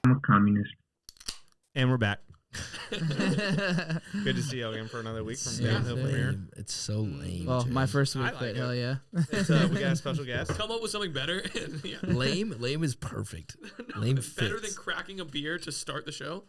I'm a communist. And we're back. Good to see you again for another week from downhill from here. It's so lame. Well, dude. my first week, I like but it. hell yeah. It's, we got a special guest. Come up with something better. And, yeah. Lame is perfect. Lame fits. Better than cracking a beer to start the show.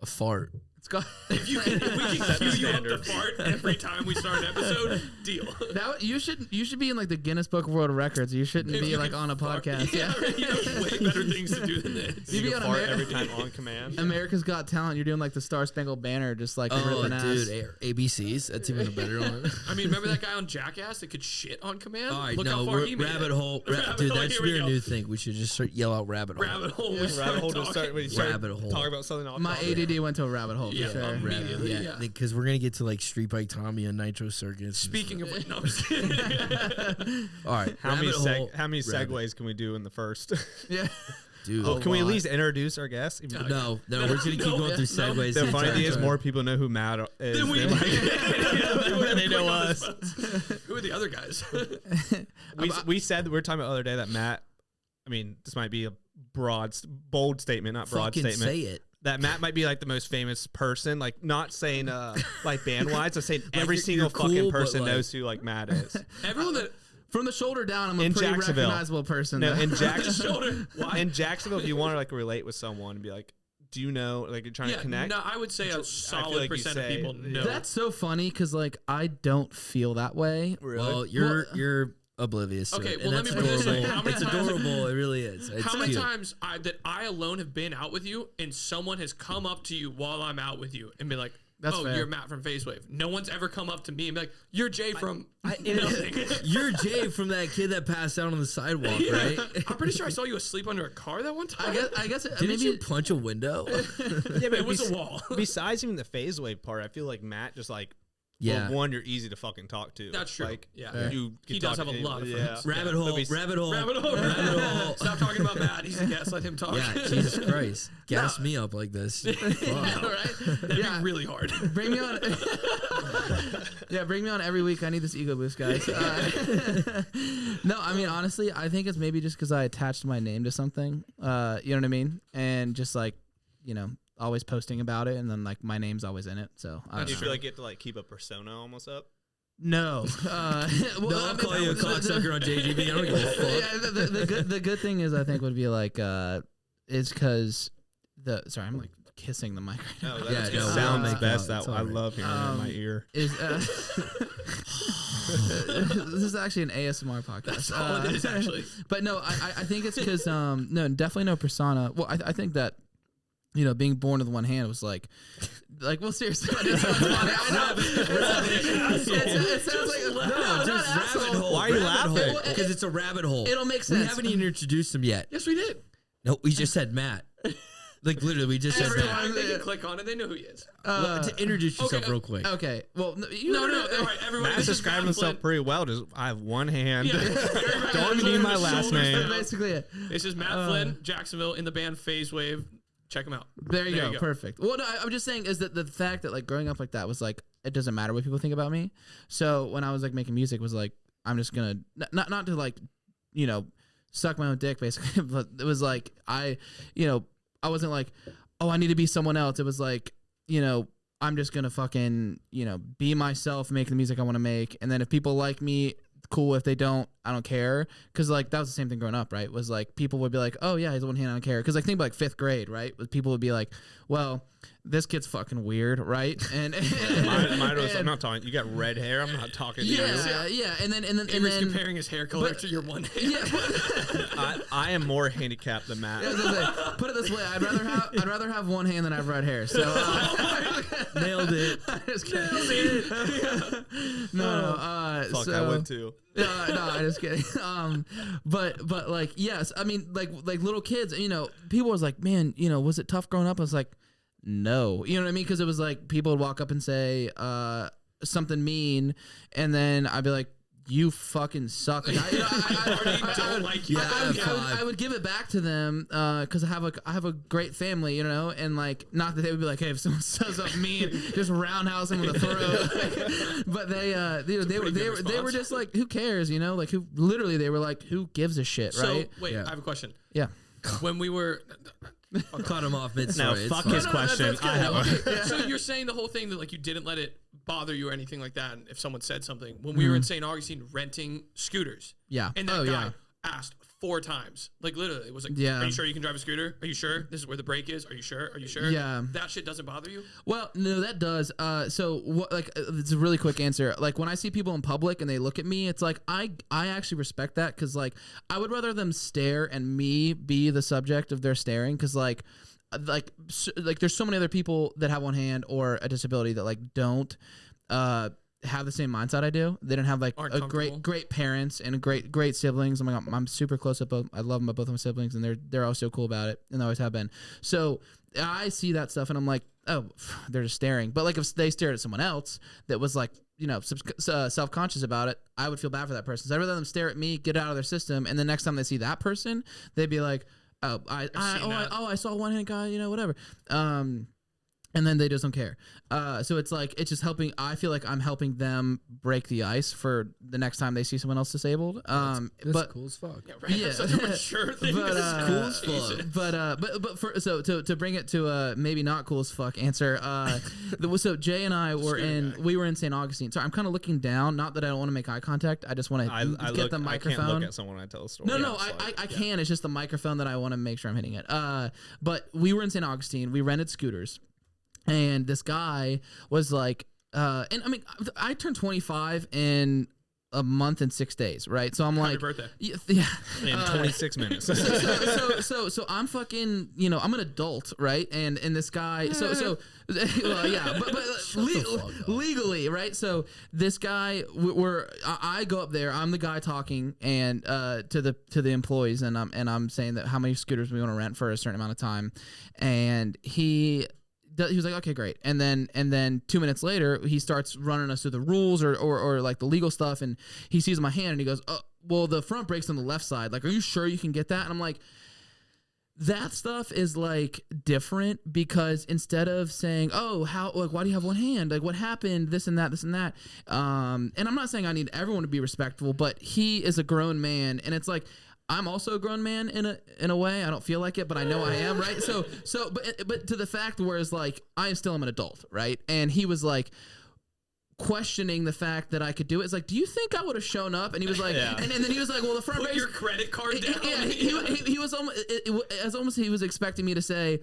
A fart. It's got If we can cue you up to fart every time we start an episode, deal. that. You should be in like the Guinness Book of World Records. You shouldn't If be you like can on a fart- podcast. Yeah, right, you have way better things to do than this. You be can on fart every time on command. America's Got Talent. You're doing like the Star Spangled Banner, just like ripping ass. Dude, ABCs. That's even a better one. I mean, remember that guy on Jackass that could shit on command? All right, Look no, how far he made rabbit it. hole. Rabbit Dude, hole, that should here be we a go. new thing. We should just start yell out rabbit hole. Rabbit hole. Rabbit hole just start when you start Rabbit hole. talking about something off My topic. ADD went to a rabbit hole. For Yeah, sure. immediately. Yeah. Because we're gonna get to like Street Bike Tommy and Nitro Circus. Speaking of, no, I'm just kidding. all right, How many rabbit segues rabbit. can we do in the first? Yeah. Dude, Oh, can we at lot. least introduce our guest? No, we're just gonna keep going through segues. The funny thing is, Sorry. more people know who Matt is Then we- than they know Quick on us. the spots. Who are the other guys? We said we were talking about the other day that Matt. I mean, this might be a bold statement, not broad Fucking statement. say it. That Matt might be like the most famous person, like not saying like band wise, I'm saying every you're single cool, fucking but, person like- knows who like Matt is. Everyone that From the shoulder down, I'm a In pretty Jacksonville. recognizable person. No, though. in Jacksonville, shoulder. Why? in Jacksonville, if you want to like relate with someone and be like, do you know, like you're trying to connect? No, I would say a feel solid like you percent of say- people know. That's so funny because like I don't feel that way. Well, you're oblivious. To Okay, it, well, and let that's me put it this way. adorable. How many It's times- adorable. It really is. It's How many cute. times that I alone have been out with you and someone has come up to you while I'm out with you and be like, That's oh, fair. you're Matt from Faze Wave. No one's ever come up to me and be like, you're Jay from... You're Jay from that kid that passed out on the sidewalk, Yeah. right? I'm pretty sure I saw you asleep under a car that one time. I guess Didn't maybe you punch a window? Yeah, but It was a wall. Besides even the Faze Wave part, I feel like Matt just like, Yeah. well, one, you're easy to fucking talk to. That's true. Like, Yeah. you He can does talk have to a lot of anyone. friends. Rabbit Yeah. hole, But rabbit hole, Rabbit hole, rabbit hole. Stop talking about Matt. He's a guest. Let him talk. Yeah, Jesus Christ. Gas me up like this. Fuck. right. That'd Yeah. be really hard. Bring me on. Yeah, bring me on every week. I need this ego boost, guys. No, I mean honestly, I think it's maybe just because I attached my name to something. You know what I mean? And just like, always posting about it, and then like my name's always in it. So I Do don't you know. feel like you have to like keep a persona almost up? No. Well, No, I'll call you a cocksucker on JGB. I don't give a fuck. Yeah, the good thing is I think would be like is because sorry, I'm like kissing the mic right now. No, Yeah, that no, we'll sounds make best. out. It's That I all right. love hearing it in my ear. Is this is actually an ASMR podcast. That's all it is, actually. But no, I think it's because no, definitely no persona. Well, I think that being born with one hand was like well, seriously, it sounds funny. I know. It sounds like No, just rabbit hole. Why are you rabbit laughing? hole, because it's a rabbit hole. It'll make We sense. haven't even introduced him yet. Yes, we did. No, we just said Matt. Like literally, we just said Every Matt. time they can click on it, they know who he is. To introduce yourself okay, real quick. Okay, well, No, all right, everybody. Matt this is described Matt himself Flynn. pretty well. Just I have one hand. Yeah. Don't even need my last Shoulders name. down. basically it. This is Matt Flynn, Jacksonville, in the band Faze Wave. Check him out. There you go. Perfect. Well, no, I'm just saying is that the fact that like growing up like that was like it doesn't matter what people think about me. So when I was like making music, was like I'm just gonna not to like suck my own dick basically, but it was like I wasn't like I need to be someone else. It was like I'm just gonna fucking be myself, make the music I want to make, and then if people like me, cool. If they don't, I don't care. Because like that was the same thing growing up, right? Was like people would be like, oh yeah, he's one hand, I don't care. Because like think about like 5th grade, right? People would be like, well, this kid's fucking weird, right? And Mine was, I'm not talking. You got red hair. I'm not talking to you. yeah. And then He was comparing his hair color to your one hand. yeah. I am more handicapped than Matt. Put it this way, I'd rather have one hand than have red hair. So Nailed it. just kidding. No. Fuck, so, I would too. no, I'm just kidding. But like, yes, I mean, like little kids, people was like, man, was it tough growing up? I was like, no, you know what I mean? Because it was like people would walk up and say something mean, and then I'd be like, you fucking suck. Like, I don't like you. I would give it back to them because I have a great family, and like not that they would be like, hey, if someone says something mean, just roundhouse them with a throat. But they were just like, who cares, like they were like, who gives a shit, right? So wait, I have a question. Yeah. When we were, Cut him off mid No, story. fuck his question. That's I have good. a- Okay, so you're saying the whole thing that like you didn't let it bother you or anything like that. And if someone said something when we were in St. Augustine renting scooters, Yeah. and that guy asked 4 times, like literally, it was like, Yeah. "Are you sure you can drive a scooter? Are you sure this is where the brake is? Are you sure? Are you sure?" Yeah. That shit doesn't bother you. Well, no, that does. So what? Like, it's a really quick answer. Like when I see people in public and they look at me, it's like I actually respect that because like I would rather them stare and me be the subject of their staring because like there's so many other people that have one hand or a disability that like don't have the same mindset I do. They don't have like Aren't a comfortable. great parents and great siblings. I'm super close with both. I love them, both of my siblings, and they're all so cool about it, and they always have been. So I see that stuff, and I'm like, oh, they're just staring. But like if they stared at someone else that was like, you know, self-conscious about it, I would feel bad for that person. So I'd rather them stare at me, get it out of their system, and the next time they see that person, they'd be like, oh, I saw a one-handed guy, you know, whatever. And then they just don't care. So it's like, it's just helping. I feel like I'm helping them break the ice for the next time they see someone else disabled. That's But cool as fuck. Yeah, right. Yeah. That's such a mature thing. But, to say. cool as fuck. Jesus. but for so to bring it to a maybe not cool as fuck answer. So Jay and I were we were in St. Augustine. So I'm kind of looking down. Not that I don't want to make eye contact. I just want to get the microphone. I can't look at someone when I tell a story. No, I can. It's just the microphone that I want to make sure I'm hitting it. But we were in St. Augustine. We rented scooters. And this guy was like, and I mean, I turned 25 in a month and 6 days, right? So I'm Happy like, birthday. yeah. in 26 minutes. So I'm fucking, you know, I'm an adult, right? And this guy, well, yeah, but legally, right? So this guy, I go up there, I'm the guy talking, and to the employees, and I'm saying that how many scooters we want to rent for a certain amount of time, and he was like, okay, great. And then 2 minutes later, he starts running us through the rules or like the legal stuff. And he sees my hand and he goes, oh, well, the front brake's on the left side. Like, are you sure you can get that? And I'm like, that stuff is like different because instead of saying, oh, how, like, why do you have one hand? Like, what happened? This and that. And I'm not saying I need everyone to be respectful, but he is a grown man. And it's like, I'm also a grown man in a way. I don't feel like it, but I know I am, right? But to the fact where it's like I still am an adult, right? And he was like questioning the fact that I could do it. It's like, do you think I would have shown up? And he was like, and then he was like, well, the front Put brakes, your credit card down. yeah, he was almost he was expecting me to say,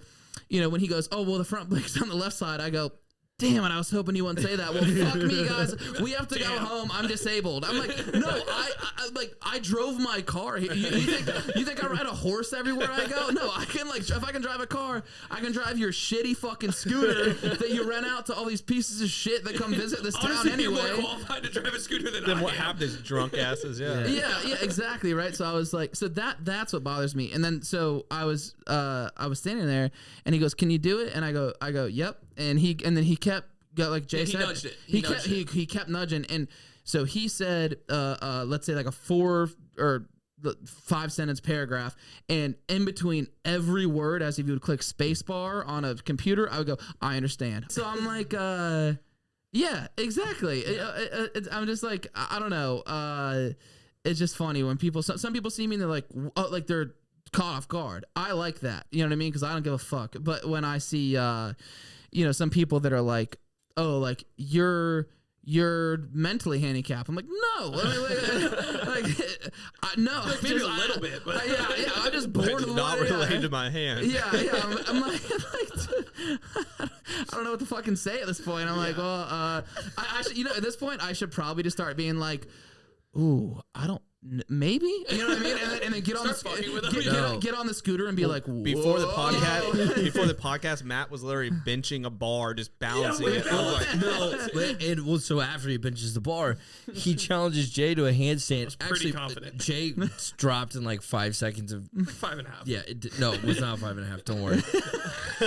you know, when he goes, oh, well, the front brake's on the left side. I go, damn it, I was hoping you wouldn't say that. Well, fuck me, guys. We have to go home. I'm disabled. I'm like, no, I drove my car. You think I ride a horse everywhere I go? No, I can, like, if I can drive a car, I can drive your shitty fucking scooter that you rent out to all these pieces of shit that come visit this town Honestly, anyway. you're more qualified to drive a scooter than Then I what am. happened is drunk asses, yeah. Yeah, exactly, right. So I was like, so that's what bothers me. And then so I was standing there, and he goes, "Can you do it?" And I go, "Yep." And then he kept like Jay said, nudged it. He kept nudging, and so he said, let's say like a 4 or 5 sentence paragraph, and in between every word, as if you would click spacebar on a computer, I would go, "I understand." So I'm like, yeah, exactly. I'm just like, I don't know. It's just funny when some people see me and they're like, oh, like they're caught off guard. I like that. You know what I mean? Because I don't give a fuck. But when I see, you know, some people that are like, oh, like you're mentally handicapped. I'm like, no, no, Like, maybe a little bit, but yeah, I'm just bored of the Not way. related to my hand. Yeah. I'm like, I don't know what to fucking say at this point. I'm like, well, I should, you know, at this point, I should probably just start being like, ooh, I don't. Maybe, you know what I mean, and then get on get on the scooter and be like, whoa. Before the podcast, Matt was literally benching a bar, just balancing it. I was like, No, so after he benches the bar, he challenges Jay to a handstand. pretty confident. Jay dropped in like 5 seconds of. like 5.5. Yeah, no, it was not 5.5. Don't worry.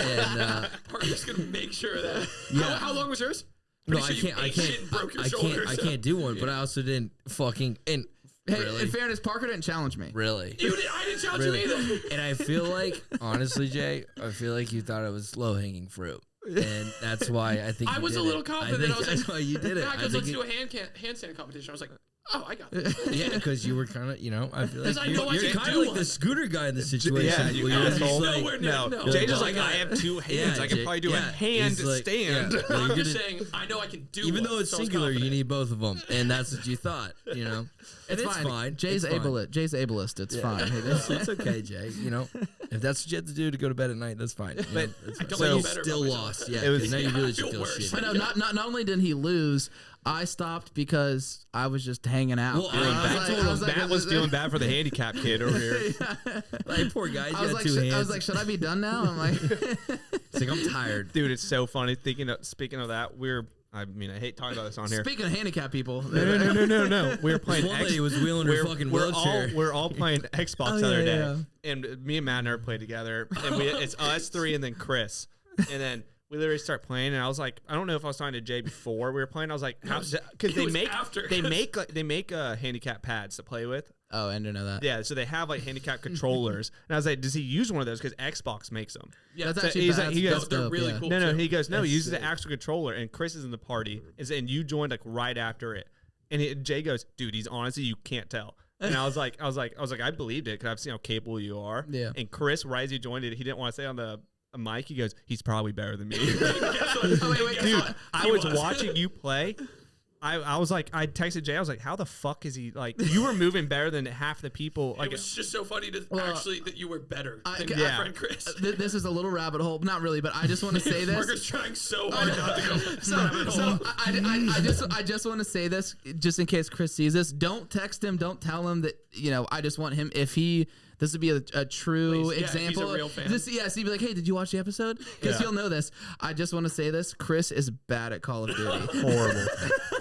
And Parker's gonna make sure of that. Yeah. How long was yours? no, Pretty sure you ate shit and broke your shoulders. I can't do one. But I also didn't fucking and. Hey, Really? in fairness, Parker didn't challenge me. Really? I didn't challenge Really? you either. And I feel like, honestly, Jay, I feel like you thought it was low hanging fruit, and that's why I think I you was did a little it. confident. I was That's like, why you did it. yeah, I because think let's do a handstand competition. I was like, Oh, I got this. Yeah, because you were kind of, I feel like I know I you're can kind do of like one. the scooter guy in the situation. Yeah, you where you're just asshole. like, Nowhere near- No, no. Jay Well, just I like, got- I have 2 hands. Yeah, I can Jay- probably do a yeah, he's like- handstand. yeah, well, I'm you're just gonna- saying, I know I can do even one, though it's so I was singular, you confident. need both of them, and that's what you thought. It's fine. Jay's It's fine. ableist. Jay's ableist. It's fine. It's okay, Jay. If that's what you have to do to go to bed at night, that's fine. But that's I fine. don't So feel you better still about myself. lost. Yeah, It was- 'cause now you Yeah, really I should feel feel worse. shitty. I know. Not only did he lose, I stopped because I was just hanging out. Well, I was like- Matt was feeling bad for the handicap kid over here. Like, poor guy, he's I was got like, 2 hands. I was like, should I be done now? I'm like, It's like, I'm tired. Dude, it's so funny. Speaking of that, I hate talking about this on here. speaking of handicapped people, No. We were playing One lady was wheeling her fucking wheelchair. We're all playing Xbox Oh, the other yeah, day. yeah. And me and Matt never played together. And it's us 3 and then Chris. And then we literally start playing, and I was like, I don't know if I was talking to Jay before we were playing. I was like, because they was make after. they make handicap pads to play with. oh, I didn't know that. Yeah, so they have like handicap controllers, and I was like, does he use one of those? Because Xbox makes them. Yeah, That's So actually he's bad. like- he That's goes, they're dope, really yeah. cool. No, too. he goes, no, he That's uses sick. the actual controller, and Chris is in the party, and you joined like right after it, and Jay goes, dude, he's honestly, you can't tell. And I was like, I believed it because I've seen how capable you are. Yeah. And Chris, right as he joined it, he didn't want to say on the mic. He goes, he's probably better than me. Oh, wait, Dude, guess I was watching you play. I was like, I texted Jay. I was like, how the fuck is he like? You were moving better than half the people. Like, It was just so funny to Well, actually that you were better than yeah. my friend Chris. This is a little rabbit hole, not really, but I just want to say this. Parker's trying so hard not to go So rabbit hole. I just want to say this, just in case Chris sees this. Don't text him. Don't tell him that I just want him. If this would be a true Please, yeah, if he's a example. real fan. So he'd be like, hey, did you watch the episode? Because Yeah. he'll know this. I just want to say this. Chris is bad at Call of Duty. horrible.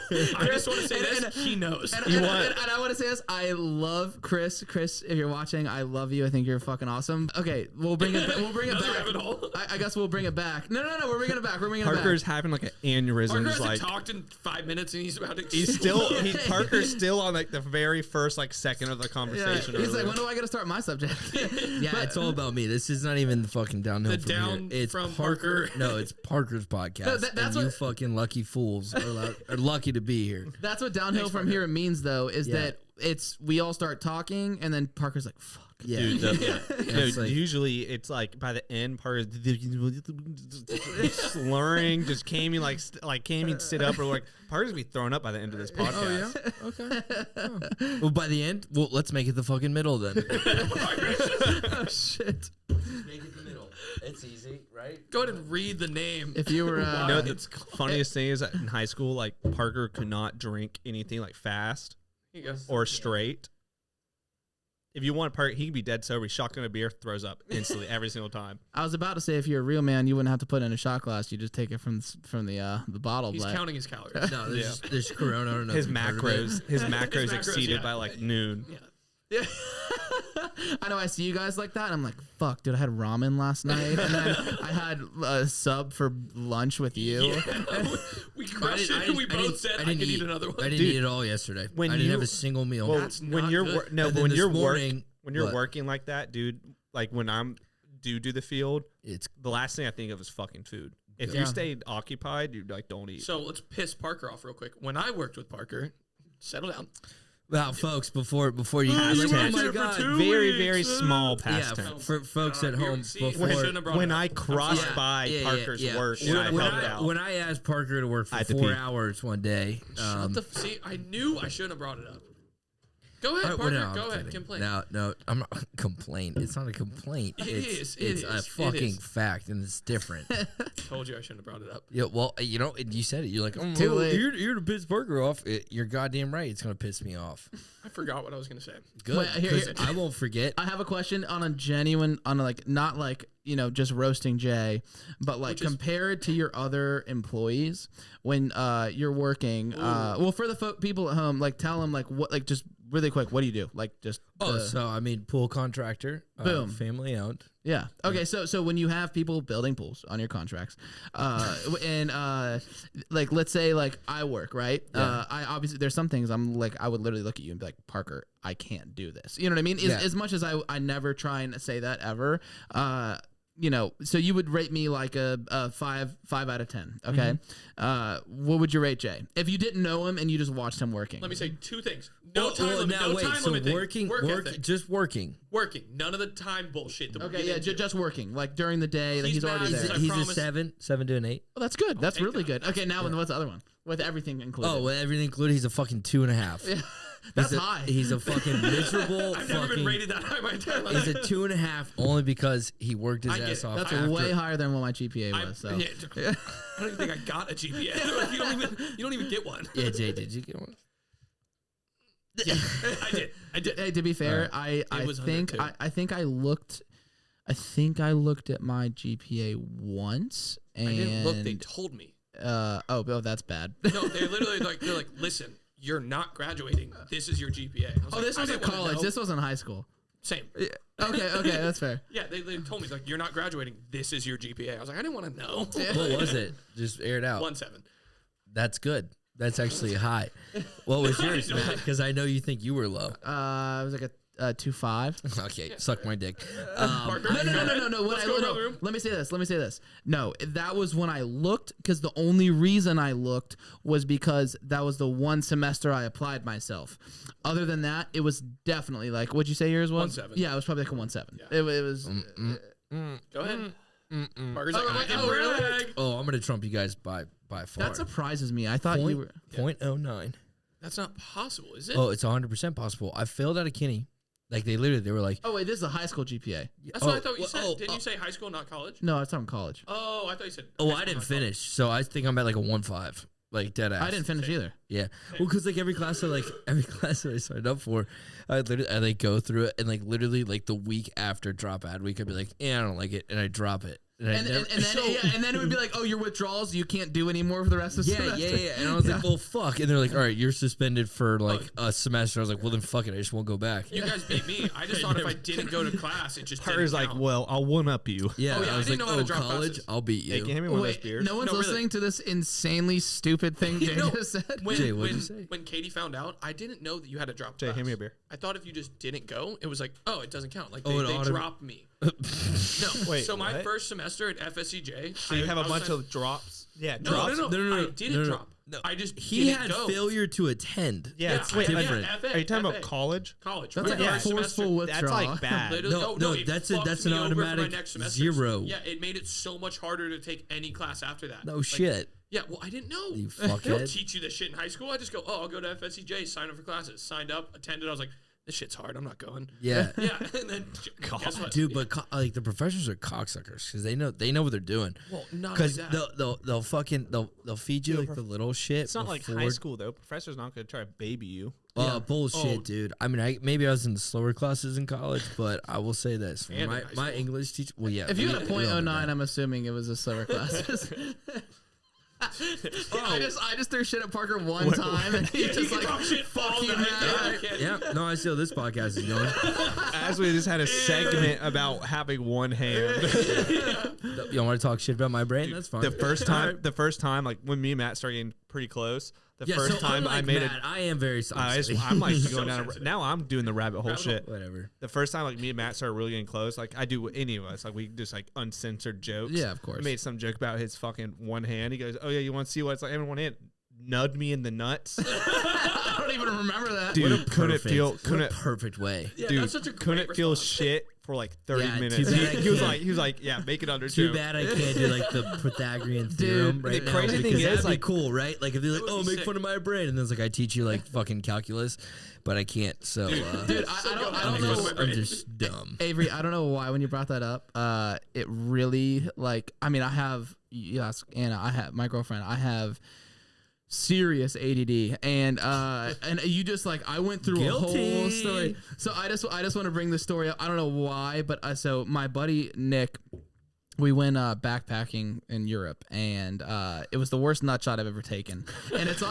I just want to say And- this. He knows. And I want to say this. I love Chris. Chris, if you're watching, I love you. I think you're fucking awesome. Okay, we'll bring it. We'll bring it Another back. rabbit hole. I guess we'll bring it back. No. We're bringing it back. We're bringing it back. Parker's having like an aneurysm. Parker Just hasn't like talked in 5 minutes and he's about to. he's still Parker's still on like the very first like second of the Yeah. conversation. He's earlier. like, when do I get to start my subject? Yeah, it's all about me. This is not even the fucking downhill The from down here. It's from Parker. Parker. No, it's Parker's podcast. No, that's and you what- fucking lucky fools are lucky to be here. That's what downhill Thanks, from Parker. here means, though, is Yeah. that we all start talking, and then Parker's like, "Fuck." Yeah. Dude, no, It's like- usually it's like by the end, Parker's slurring, just can't even can't even sit up or like Parker's gonna be thrown up by the end of this podcast. Okay. Well, by the end, let's make it the fucking middle then. Oh shit! Make it the middle. It's easy, right? Go ahead and read the name. If you were, You know, the It's funniest thing is that in high school, like Parker could not drink anything like fast Here you go. or straight. If you want Parker, he can be dead sober. He's shotgun a beer, throws up instantly every single time. I was about to say, if you're a real man, you wouldn't have to put it in a shot glass. You just take it from the bottle. He's but counting his calories. No, there's Corona. I don't know His if you've heard of it. macros macros, exceeded yeah. by like noon. Yeah. Yeah. I know I see you guys like that, and I'm like, fuck, dude, I had ramen last night, and then I had a sub for lunch with you. Yeah. We crushed it. We both said I could eat another one. I didn't Dude, eat it all yesterday. when I didn't you- have a single meal. Well, That's when not you're good. no, And but then when this you're morning- when you're what? working like that, dude, like when I'm do the field, It's the last thing I think of is fucking food. If Yeah. you stayed occupied, you like don't eat. So let's piss Parker off real quick. When I worked with Parker, settle down. well, folks. Before you, Past like, tense. oh my For god, 2 very weeks, very small past yeah, tense. for folks at you're- home. see, I Before shouldn't have brought When it up. I crossed Yeah, by yeah, Parker's yeah. work, When, and I when helped I, out. when I asked Parker to work I for had to 4 pee. hours one day, See, I knew I shouldn't have brought it up. Go ahead, well, Parker. no, I'm go ahead. kidding. Complain. No, I'm not complain. It's not a complaint. It It's is, a it fucking is. fact, and it's different. Told you I shouldn't have brought it up. Yeah, well, you said it. You're like, oh, Too late. You're to piss Parker off. You're goddamn right. It's gonna piss me off. I forgot what I was gonna say. Good, Wait, here- 'cause here- I won't forget. I have a question on a genuine, not like, just roasting Jay, but like Which is- compared to your other employees when you're working. Well, for the people at home, like tell them like what, like just really quick, what do you do? Like just So I mean, pool contractor, Boom. family owned. yeah. Okay, so when you have people building pools on your contracts, and like let's say like I work right, I obviously there's some things I'm like I would literally look at you and be like, Parker, I can't do this. You know what I mean? Yeah. As much as I never try and say that ever. so you would rate me like a 5 out of 10. Okay. What would you rate Jay if you didn't know him and you just watched him working? Let me say two things. No time limit. No time so limit. working, just working. Working. None of the time bullshit. That Okay, yeah, just working. Like during the day, like he's already there. I He's a promise. 7 to an 8. Well, that's good. That's really good. Okay, now what's the other one? With everything included. Oh, with everything included, he's a fucking 2.5. That's high. He's a fucking miserable. I've never been rated that high my entire life. He's a 2.5 only because he worked his ass off. That's after. way higher than what my GPA was. So. Yeah, I don't even think I got a GPA. Like, you don't even get one. Yeah, Jay, did you get one? Yeah, I did. Hey, to be fair, I think I looked at my GPA once, and I didn't look. They told me. Oh, that's bad. No, they're literally they're like, listen, you're not graduating. This is your GPA. Oh, this wasn't college. This wasn't high school. Same. Okay, that's fair. Yeah, they told me like, you're not graduating. This is your GPA. I was like, I didn't want to know. What was it? Just air it out. 1.7. That's good. That's actually high. What was yours, Matt? Because I know you think you were low. It was like a 2.5. Okay, suck my dick. Parker, No. Let's go around the room. Let me say this. No, that was when I looked, because the only reason I looked was because that was the one semester I applied myself. Other than that, it was definitely like, what'd you say yours was? 1.7. Yeah, it was probably like a 1.7. Yeah. It was. Go ahead. Parker's Oh, like, I can really? brag. Oh, I'm gonna trump you guys by far. That surprises me. I thought you were. 0.09. That's not possible, is it? Oh, it's 100% possible. I failed out of Kinney. Like they were like, Oh wait, this is a high school GPA. That's what I thought you said. Didn't you say high school, not college? No, I was talking college. Oh, I thought you said. oh, high I school, didn't not finish, so I think I'm at like a 1.5, like dead ass. I didn't finish either. Yeah, well, because like every class that I signed up for, I like go through it, and like literally like the week after drop ad week, I'd be like, yeah, I don't like it, and I drop it. And then it would be like, oh, your withdrawals, you can't do anymore for the rest of the semester. Yeah. And I was like, well, fuck. And they're like, all right, you're suspended for like a semester. I was like, well, then fuck it. I just won't go back. You guys beat me. I just thought if I didn't go to class, it just Parker's didn't like, count. well, I'll one up you. Yeah, Oh, yeah, I was I didn't like, know how to oh, drop college, classes. I'll beat you. Hey, can you hand me one of those Wait, beers? no one's No, really. listening to this insanely stupid thing Jay No. just said. Jay, what'd you say? When Katie found out, I didn't know that you had to drop Jay, class. hand me a beer. I thought if you just didn't go, it was like, oh, it doesn't count. Like Oh, they it dropped me. No. Wait, so my what? first semester at FSCJ, So you have a I was bunch trying- of drops? Yeah, No, drops. I didn't drop. No. I just He didn't had go. failure to attend. Yeah, Yeah, wait, I- different. yeah, are you talking FA. about college? College. That's right? like Yeah, a forceful withdrawal. That's like bad. Literally, No, it that's fucked an me over for my automatic next semesters. 0. Yeah, it made it so much harder to take any class after that. No Like, shit. Yeah, well, I didn't know. You They don't fuckhead. teach you this shit in high school. I just go, oh, I'll go to FSCJ, sign up for classes. Signed up, attended. I was like, this shit's hard. I'm not going. Yeah. Yeah, and then guess what? Dude, but like the professors are cocksuckers because they know what they're doing. Well, not Because only that. they'll feed you like the little shit. It's not like high before- school though. Professor's not going to try to baby you. Bullshit, Oh. dude. I mean, maybe I was in the slower classes in college, but I will say this: And in high my school. English teacher. Well, yeah. If you we- had a we all did .09, that. I'm assuming it was a slower classes. I just threw shit at Parker one time, and he just like, talk shit fuck all you, night. man. Yeah. Yeah, no, I see how this podcast is going. As we just had a segment about having one hand. You want to talk shit about my brain? That's fine. the first time, like when me and Matt started getting pretty close. Yeah, First so time I unlike made Matt, I am very sensitive. I'm like So going down. sensitive. Now I'm doing the rabbit hole Rabbit shit. Whatever. The first time like me and Matt started really getting close, like I do with any of us, like we just like uncensored jokes. Yeah, of course. I made some joke about his fucking one hand. He goes, "Oh yeah, you want to see what it's like having one hand?" Nugged me in the nuts. I don't even remember that. Dude, couldn't feel, What a couldn't, perfect way. Yeah, dude, that's such a great couldn't feel response. shit for like 30 Yeah, minutes. too bad I He was can't. like, yeah, make it under Too two. bad I can't do like the Pythagorean theorem right the now. crazy thing because is, that'd be like- cool, right? Like if they're like, It would "Oh, be make sick. fun of my brain," and then it's like I teach you like fucking calculus, but I can't. So Dude, I don't I'm know. I'm just dumb. Avery, I don't know why when you brought that up, it really like. I mean, I have. You ask Anna. I have my girlfriend. I have serious ADD, and you just like I went through a whole Guilty. story. So I just want to bring this story up. I don't know why, but so my buddy Nick. We went backpacking in Europe, and it was the worst nut shot I've ever taken. And it's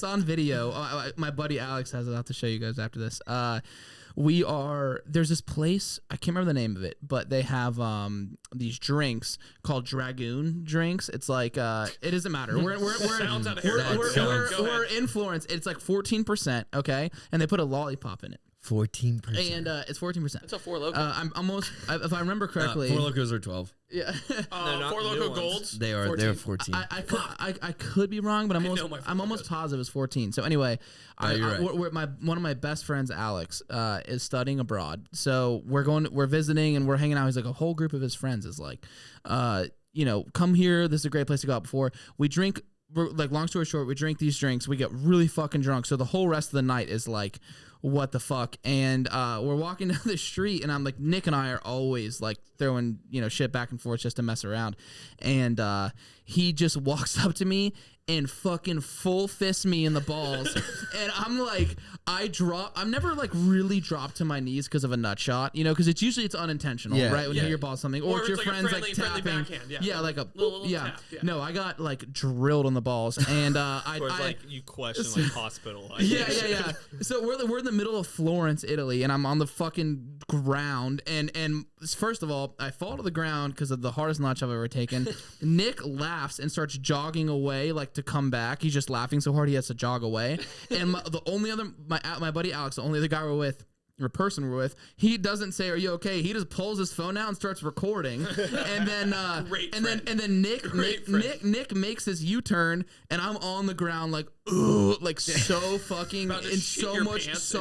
on video. My buddy Alex has it. I'll have to show you guys after this. There's this place, I can't remember the name of it, but they have these drinks called Dragoon drinks. It's like it doesn't matter. Sounds out of Harry Potter. Go ahead. We're in Florence. It's like 14%, okay, and they put a lollipop in it. 14%. and it's 14%. That's a Four Loko. I'm almost, if I remember correctly. Four Locos are 12. Yeah. not Four new Loko ones. Golds. They are. They're 14. I could be wrong, but I'm almost positive it's 14. So anyway, you're right. one of my best friends, Alex, is studying abroad. So we're visiting and we're hanging out. He's like, a whole group of his friends is like, come here. This is a great place to go out before we drink. We're, like, long story short, we drink these drinks. We get really fucking drunk. So the whole rest of the night is like, what the fuck? And we're walking down the street, and I'm like, Nick and I are always like throwing shit back and forth just to mess around. And he just walks up to me and fucking full fists me in the balls. And I'm like, I'm never like really dropped to my knees because of a nut shot, because it's unintentional, right? When you hit your balls something, or it's your friends like tapping. Backhand, like a little tap, No, I got like drilled on the balls, and I like you question like hospitalized. Yeah. So we're in the middle of Florence, Italy, and I'm on the fucking ground, and first of all, I fall to the ground because of the hardest notch I've ever taken. Nick laughs and starts jogging away like to come back. He's just laughing so hard he has to jog away. And my buddy Alex, the only other guy person we're with, he doesn't say, "Are you okay?" He just pulls his phone out and starts recording. And then Nick makes his U-turn, and I'm on the ground like, ugh, like so fucking in so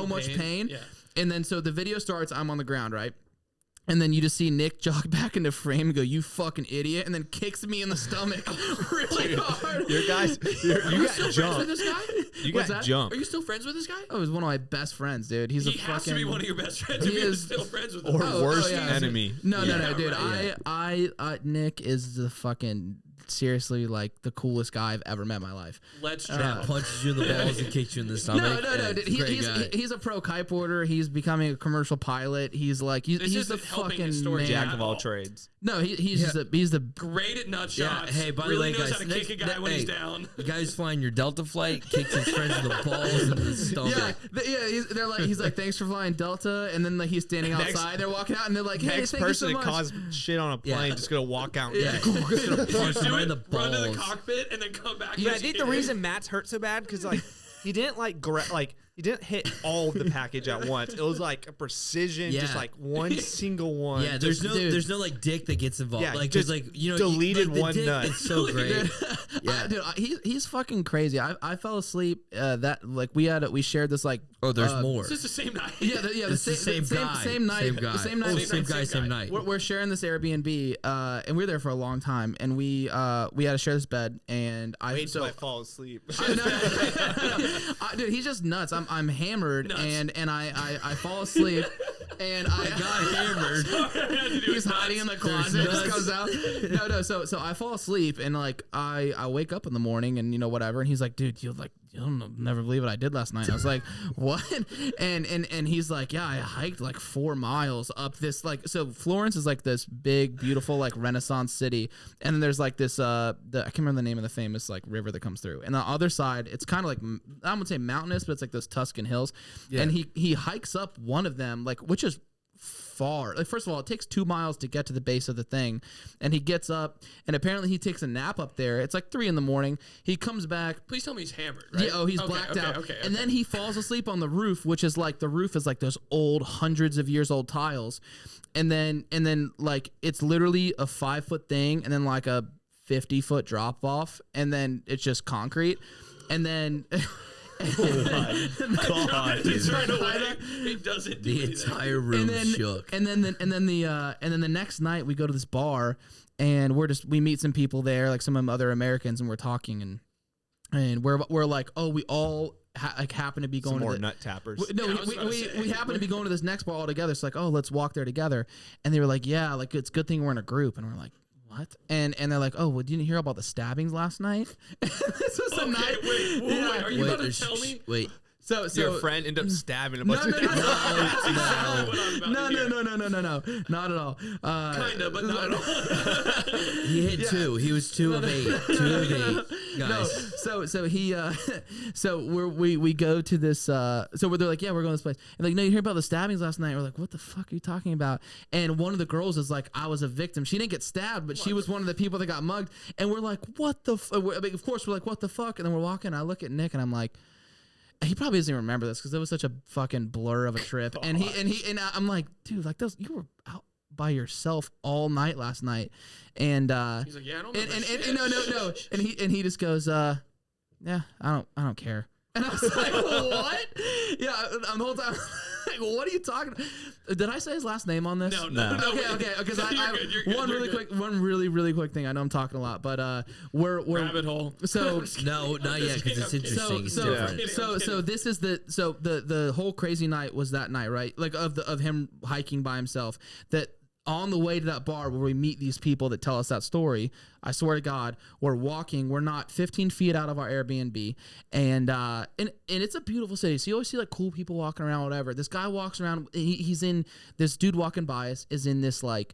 much pain. Yeah. And then so the video starts, I'm on the ground, right? And then you just see Nick jog back into frame and go, "You fucking idiot," and then kicks me in the stomach really hard. You got jumped. With this guy? You got jumped. Are you still friends with this guy? Oh, he's one of my best friends, dude. He has to be one of your best friends. He is still friends with him. Or worst enemy. No, dude. Right. Nick is the fucking seriously like the coolest guy I've ever met in my life. Let's jump. Punches you in the balls and kicks you in the stomach. No, dude. He's a pro kiteboarder. He's becoming a commercial pilot. He's like he's the fucking man. Jack of all trades. No, he's the great at nut shots. Hey, by the really way, knows guys, how to kick a guy when he's down. The guy's flying your Delta flight, kicks his friends in the balls and the stomach. He's like, "Thanks for flying Delta," and then like he's standing outside. They're walking out, and they're like, "Hey, next thank person you so that much." caused shit on a plane just gonna walk out. Yeah, just gonna punch him right in the balls. Run to the cockpit and then come back. Yeah, I think the reason Matt's hurt so bad because like he didn't he didn't hit all of the package at once. It was like a precision, just like one single one. Yeah, there's no like dick that gets involved. Yeah, like just there's like deleted like, one dick, nut. It's so great. Yeah, dude, he's fucking crazy. I fell asleep. That like we shared this like. Oh, there's more. It's just the same night. The same guy. Same night. Same night. We're sharing this Airbnb, and we were there for a long time, and we had to share this bed, and I fall asleep. Dude, he's just nuts. I'm hammered, and I fall asleep, and I got hammered. He's hiding in the closet. Just comes out. No. So I fall asleep, and like I wake up in the morning, and whatever, and he's like, "Dude, you'll never believe what I did last night." I was like, "What?" And he's like, "Yeah, I hiked like 4 miles up this like." So Florence is like this big, beautiful like Renaissance city, and then there's like this I can't remember the name of the famous like river that comes through, and the other side it's kind of like I wouldn't say mountainous, but it's like those Tuscan hills, and he hikes up one of them like which is far. Like first of all, it takes 2 miles to get to the base of the thing, and he gets up, and apparently he takes a nap up there. It's like 3 a.m. He comes back. Please tell me he's hammered. Right? Yeah. Oh, he's blacked out. Okay. And then he falls asleep on the roof, which is like the roof is like those old hundreds of years old tiles, and then like it's literally a 5-foot thing, and then like a 50-foot drop off, and then it's just concrete, and then. Oh my God! It doesn't. The entire room shook. And then the next night we go to this bar, and we meet some people there, like some other Americans, and we're talking, and we're like, oh, we all happen to be going some more to nut tappers. We happen to be going to this next bar all together. It's like, oh, let's walk there together. And they were like, yeah, like it's a good thing we're in a group. And we're like, what? And they're like, oh, well, didn't you hear about the stabbings last night? This was the night. Wait, are you about to tell me? Wait. So your friend ended up stabbing a bunch of people. No, not at all. Kinda, but not at all. He hit 2. He was 2 of 8. 2 of 8, guys. No, so we go to this. So they're like, yeah, we're going to this place. And like, no, you hear about the stabbings last night? We're like, what the fuck are you talking about? And one of the girls is like, I was a victim. She didn't get stabbed, but she was one of the people that got mugged. And we're like, what the? Of course, we're like, what the fuck? And then we're walking. I look at Nick, and I'm like. he probably doesn't even remember this because it was such a fucking blur of a trip. And I'm like, dude, like you were out by yourself all night last night. And he's like, yeah, I don't know. No. And he just goes, yeah, I don't care. And I was like, what? Yeah, the whole time, like, what are you talking about? Did I say his last name on this? No. Okay. Because You're good. one really quick thing. I know I'm talking a lot, but we're rabbit hole. So no, not yet because it's interesting. It's different. So this is the whole crazy night was that night, right? Like of him hiking by himself. That on the way to that bar where we meet these people that tell us that story, I swear to God, we're walking. We're not 15 feet out of our Airbnb, and it's a beautiful city. So you always see like cool people walking around, whatever. This guy walks around. He's in this dude walking by us is in this like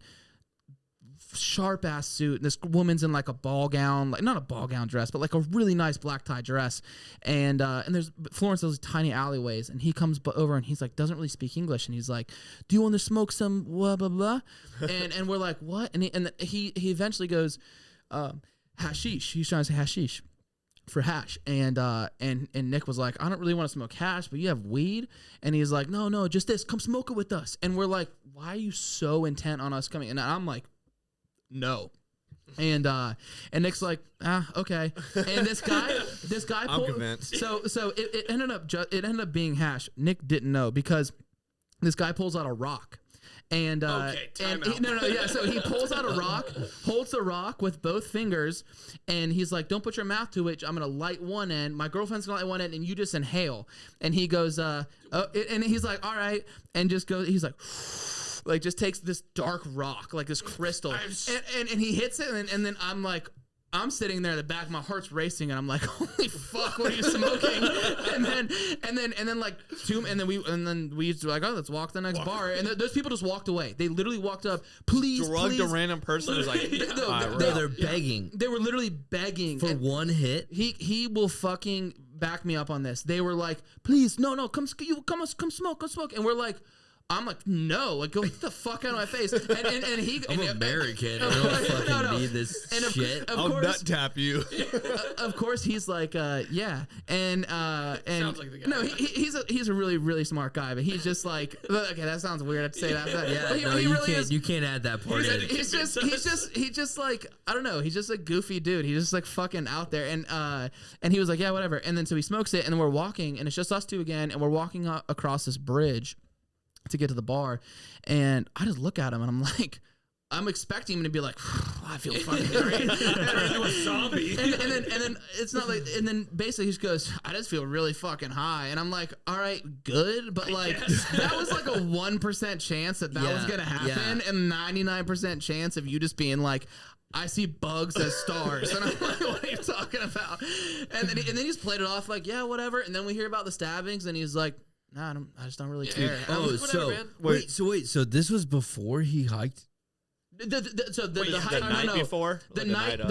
sharp ass suit, and this woman's in like a ball gown, like not a ball gown dress, but like a really nice black tie dress. And there's Florence, those tiny alleyways, and he comes over and he's like doesn't really speak English, and he's like, "Do you want to smoke some blah blah blah?" and we're like, "What?" And he eventually goes, "Hashish." He's trying to say hashish for hash, and Nick was like, "I don't really want to smoke hash, but you have weed." And he's like, "No, just this. Come smoke it with us." And we're like, "Why are you so intent on us coming?" And I'm like, no. And Nick's like, okay. And this guy I'm convinced. So it ended up being hash. Nick didn't know because this guy pulls out a rock. And so he pulls out a rock, holds the rock with both fingers, and he's like, "Don't put your mouth to it. I'm gonna light one end. My girlfriend's gonna light one end, and you just inhale." And he goes, and he's like, "All right," and just goes. He's like just takes this dark rock, like this crystal, and he hits it, and then I'm like, I'm sitting there in the back, my heart's racing, and I'm like, holy fuck, what are you smoking? and then like we were like, oh, let's walk to the next bar, and those people just walked away. They literally walked up, please, drugged a random person who's like, they're begging. They were literally begging for one hit. He will fucking back me up on this. They were like, please, no, come smoke, and we're like, I'm like, no, like, go get the fuck out of my face. And he, I'm American. I don't fucking need this shit. I'll nut tap you. Of course, he's like, yeah, and sounds like the guy. No, he's a really really smart guy, but he's just like, okay, that sounds weird to say that. But yeah, no, you can't add that part in. He's just like, I don't know, he's just a goofy dude. He's just like fucking out there, and he was like, yeah, whatever. And then so he smokes it, and then we're walking, and it's just us two again, and we're walking across this bridge to get to the bar, and I just look at him and I'm like, I'm expecting him to be like, I feel fucking great. a zombie. and then it's not like, and then basically he just goes, I just feel really fucking high, and I'm like, all right, good, but like that was like a 1% chance that was gonna happen, and 99% chance of you just being like, I see bugs as stars. And I'm like, what are you talking about? And then he just played it off like, yeah, whatever. And then we hear about the stabbings, and he's like, nah, I just don't really care. Oh, so this was before he hiked? The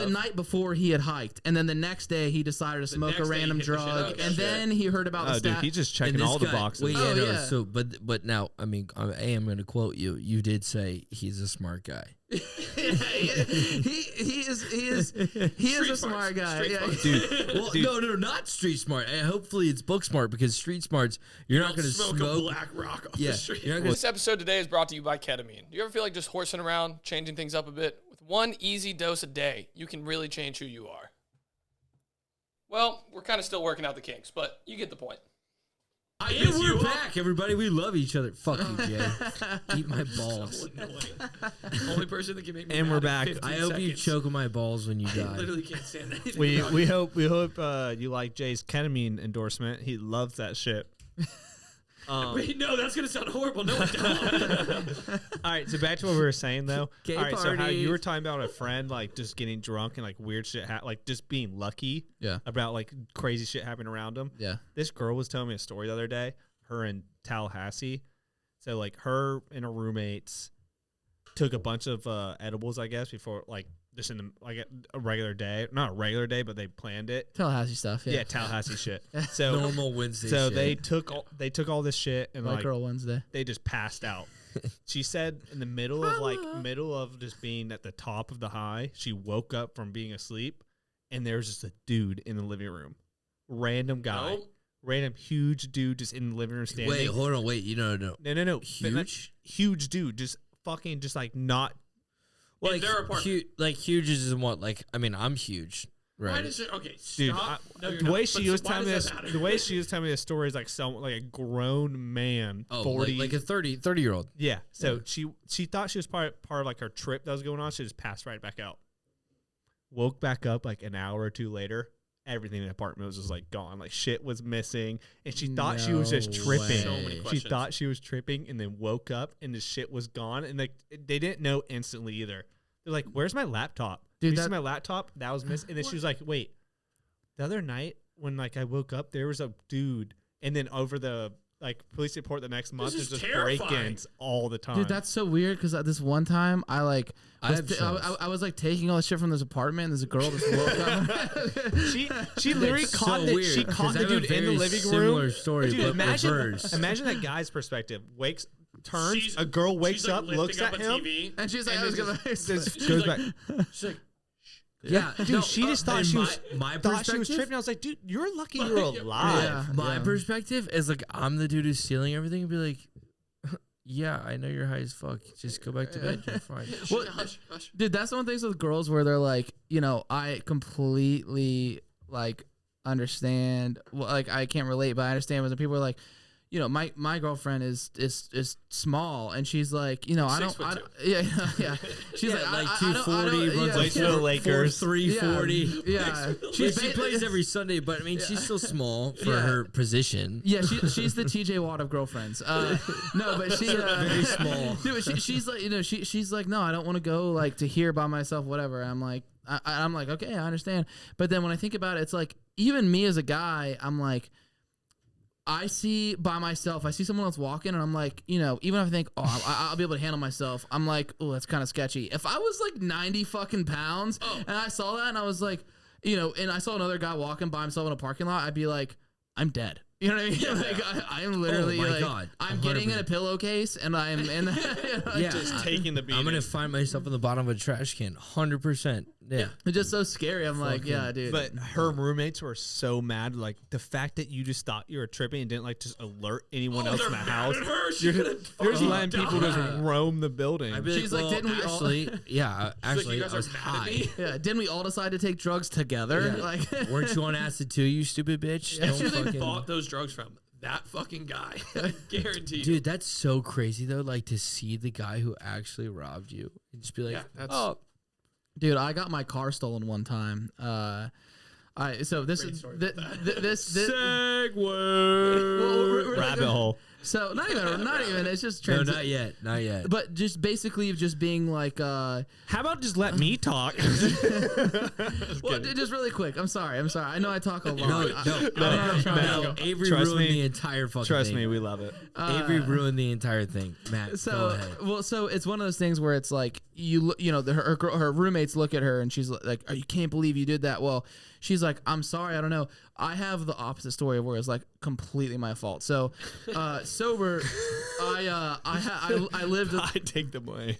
night before he had hiked, and then the next day he decided to smoke a random drug, and then he heard about the stat. Dude, he's just checking all the boxes. Wait, yeah. So, but now, I mean, I am going to quote you. You did say he's a smart guy. he is a smart guy, dude. Well, no, not street smart. Hopefully, it's book smart, because street smarts, you're not going to smoke a black rock off the street. This episode today is brought to you by ketamine. Do you ever feel like just horsing around, changing things up a bit? With one easy dose a day, you can really change who you are. Well, we're kind of still working out the kinks, but you get the point. And we're back, everybody. We love each other. Fuck you, Jay. Eat my balls. So annoying. Only person that can make me and mad we're back. I hope you choke on my balls when you die. I literally can't stand anything. We hope you like Jay's ketamine endorsement. He loves that shit. Wait, no, that's gonna sound horrible. No, it don't. All right, so back to what we were saying though. Gay all right, party. so how you were talking about a friend like just getting drunk and like weird shit, like just being lucky. Yeah. About like crazy shit happening around him. Yeah. This girl was telling me a story the other day. Her in Tallahassee. So like her and her roommates took a bunch of edibles, I guess, before like just in the, like a regular day, not a regular day, but they planned it. Tallahassee stuff, yeah. Yeah, Tallahassee shit. So normal Wednesday. So shit. they took all this shit and like Girl Wednesday. they just passed out. She said in the middle of just being at the top of the high, she woke up from being asleep, and there was just a dude in the living room, random guy. Nope. random huge dude just in the living room standing. Wait, hold on. Wait, no. Huge? Huge dude. Just fucking just like not. Like, huge is in what? Like, I mean, I'm huge. Right. Why does it? Okay, dude. stop. The way she was telling me this story is like a grown man, 40, like a 30-year-old. Yeah. So she thought she was part of like her trip that was going on. She just passed right back out. Woke back up like an hour or two later. Everything in the apartment was just like gone. Like shit was missing, and she thought she was just tripping. So many She questions. thought she was tripping, and then woke up and the shit was gone. And like they didn't know instantly either. They're like, "Where's my laptop? Dude, you see my laptop? That was missing." And then she was like, "Wait, the other night when like I woke up, there was a dude." And then over the like police report the next month, is there's just terrifying. break-ins all the time. Dude, that's so weird because this one time I was like taking all the shit from this apartment and this girl just woke up. she literally That's caught so the weird, she caught 'cause I the have a dude in the very living similar room. story, Dude, but reversed. imagine that guy's perspective. Turns, She's- a girl wakes she's, like, up, looks lifting at up a him, TV. And she's like, and I was then gonna. just goes back. She's like, Yeah, Dude, she just thought she was my thought she was perspective- tripping. I was like, dude, you're lucky you're alive. Yeah. My perspective is like I'm the dude who's stealing everything and be like, yeah, I know you're high as fuck. Just go back to bed. You're fine. Well, hush, hush. Dude, that's one of the things with girls where they're like, I completely like understand. Well, like I can't relate, but I understand when people are like, my girlfriend is small, and she's like, I don't, 6'2". yeah. She's Yeah, like, like I don't- 240, runs yeah, Plays for the Lakers. 340. Yeah, She plays every Sunday, but I mean, she's still small for Yeah. her position. Yeah, she's the TJ Watt of girlfriends. No, but she Very small. Dude, she's like, she's like, no, I don't want to go like to here by myself, whatever. I'm like, I'm like, okay, I understand. But then when I think about it, it's like even me as a guy, I'm like, I see by myself, I see someone else walking, and I'm like, even if I think, I'll be able to handle myself, I'm like, oh, that's kind of sketchy. If I was like 90 fucking pounds and I saw that and I was like, and I saw another guy walking by himself in a parking lot, I'd be like, I'm dead. You know what I mean? Yeah. Like I'm literally Oh my like, God, I'm getting in a 100%. pillowcase and I'm in. Yeah, Just taking the beating. I'm gonna find myself in the bottom of a trash can, 100%. Yeah. It's just so scary. I'm like, yeah, dude. But her roommates were so mad. Like the fact that you just thought you were tripping and didn't like just alert anyone else in the house. You're You're just letting people just roam the building. I'd be She's like, didn't we all- actually, yeah, actually, you guys I was are mad at high. me? yeah, didn't we all decide to take drugs together? Yeah. Like, Weren't you on acid too, you stupid bitch? That's who Don't they fucking- bought those drugs from. That fucking guy. Guaranteed. Dude, that's so crazy though. Like to see the guy who actually robbed you and just be like, Yeah, that's oh, dude, I got my car stolen one time. So this Great is story this about that. this. segue. Well, Rabbit hole. So not even. It's just No, transi- not yet. But just basically just being like, How about just let me talk? well, just really quick. I'm sorry. I know I talk a lot. No, Avery Trust ruined me. the entire fucking Trust thing. me, we love it. Avery ruined the entire thing. Matt, go So ahead. so it's one of those things where it's like her roommates look at her and she's like, oh, you can't believe you did that. Well, she's like, I'm sorry, I don't know. I have the opposite story where it's like completely my fault. So sober, I lived. I take the blame.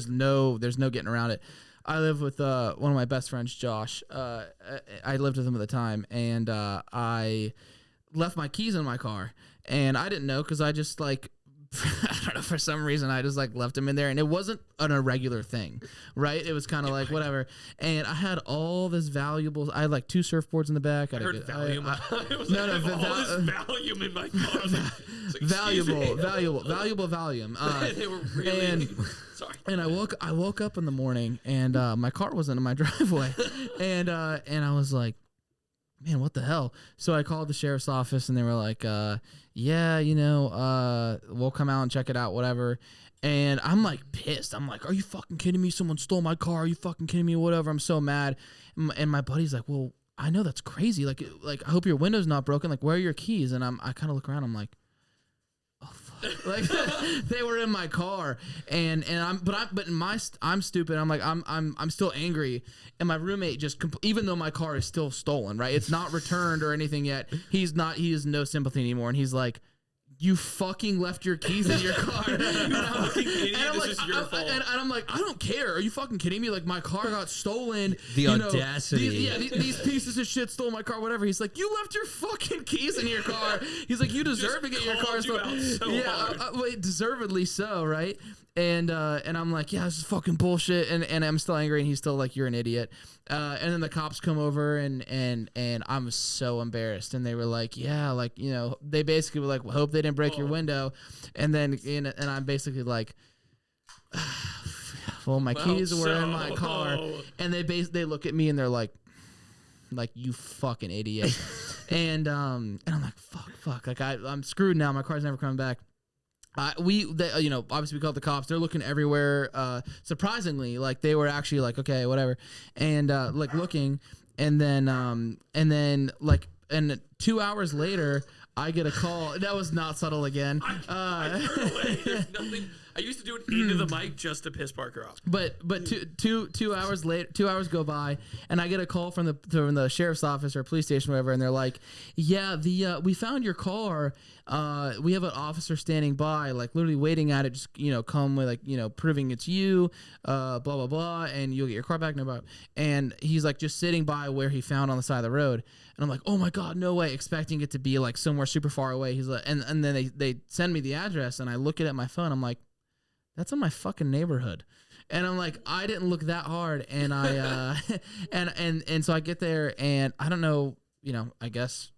No, there's no getting around it. I live with one of my best friends, Josh. I lived with him at the time, and I left my keys in my car, and I didn't know because I just like. I don't know, for some reason I just like left him in there, and it wasn't an irregular thing, right? It was kind of like whatever. And I had all this valuables. I had like 2 surfboards in the back. I heard Valium. It was No, like, no, I have all this Valium in my car. It's like, excuse me. valuable Valium. They were really. and- Sorry. And I woke up in the morning, and my car wasn't in my driveway, and I was like, man, what the hell? So I called the sheriff's office, and they were like, yeah, we'll come out and check it out, whatever. And I'm like pissed. I'm like, are you fucking kidding me? Someone stole my car. Are you fucking kidding me? Whatever. I'm so mad. And my buddy's like, well, I know that's crazy. Like I hope your window's not broken. Like, where are your keys? And I kind of look around. I'm like, oh fuck. Like they were in my car, and I'm stupid. I'm like I'm still angry, and my roommate just even though my car is still stolen, right? It's not returned or anything yet. He has no sympathy anymore, and he's like, you fucking left your keys in your car. And I'm like, I don't care. Are you fucking kidding me? Like, my car got stolen. The audacity. These pieces of shit stole my car, whatever. He's like, you left your fucking keys in your car. He's like, you deserve to get your car stolen. Deservedly so, right? And I'm like, yeah, this is fucking bullshit. And I'm still angry, and he's still like, you're an idiot. And then the cops come over, and I'm so embarrassed. And they were like, yeah, like, you know, they basically were like, well, hope they didn't break your window. And then and I'm basically like, well, my keys were in my car. And they look at me, and they're like, you fucking idiot. and I'm like, fuck, like I'm screwed now. My car's never coming back. Obviously we called the cops. They're looking everywhere. Surprisingly, like they were actually like, okay, whatever. And like looking, and then 2 hours later, I get a call. That was not subtle again. I turned away. There's nothing. I used to do it into the mic just to piss Parker off. But 2 hours later, 2 hours go by, and I get a call from the sheriff's office or police station, or whatever, and they're like, yeah, we found your car. We have an officer standing by, like literally waiting at it. Just come with like proving it's you, blah blah blah, and you'll get your car back, no problem. And he's like just sitting by where he found on the side of the road. And I'm like, oh my God, no way, expecting it to be like somewhere super far away. He's like, and then they send me the address, and I look at my phone. I'm like, that's in my fucking neighborhood. And I'm like, I didn't look that hard. And I and so I get there, and I don't know, I guess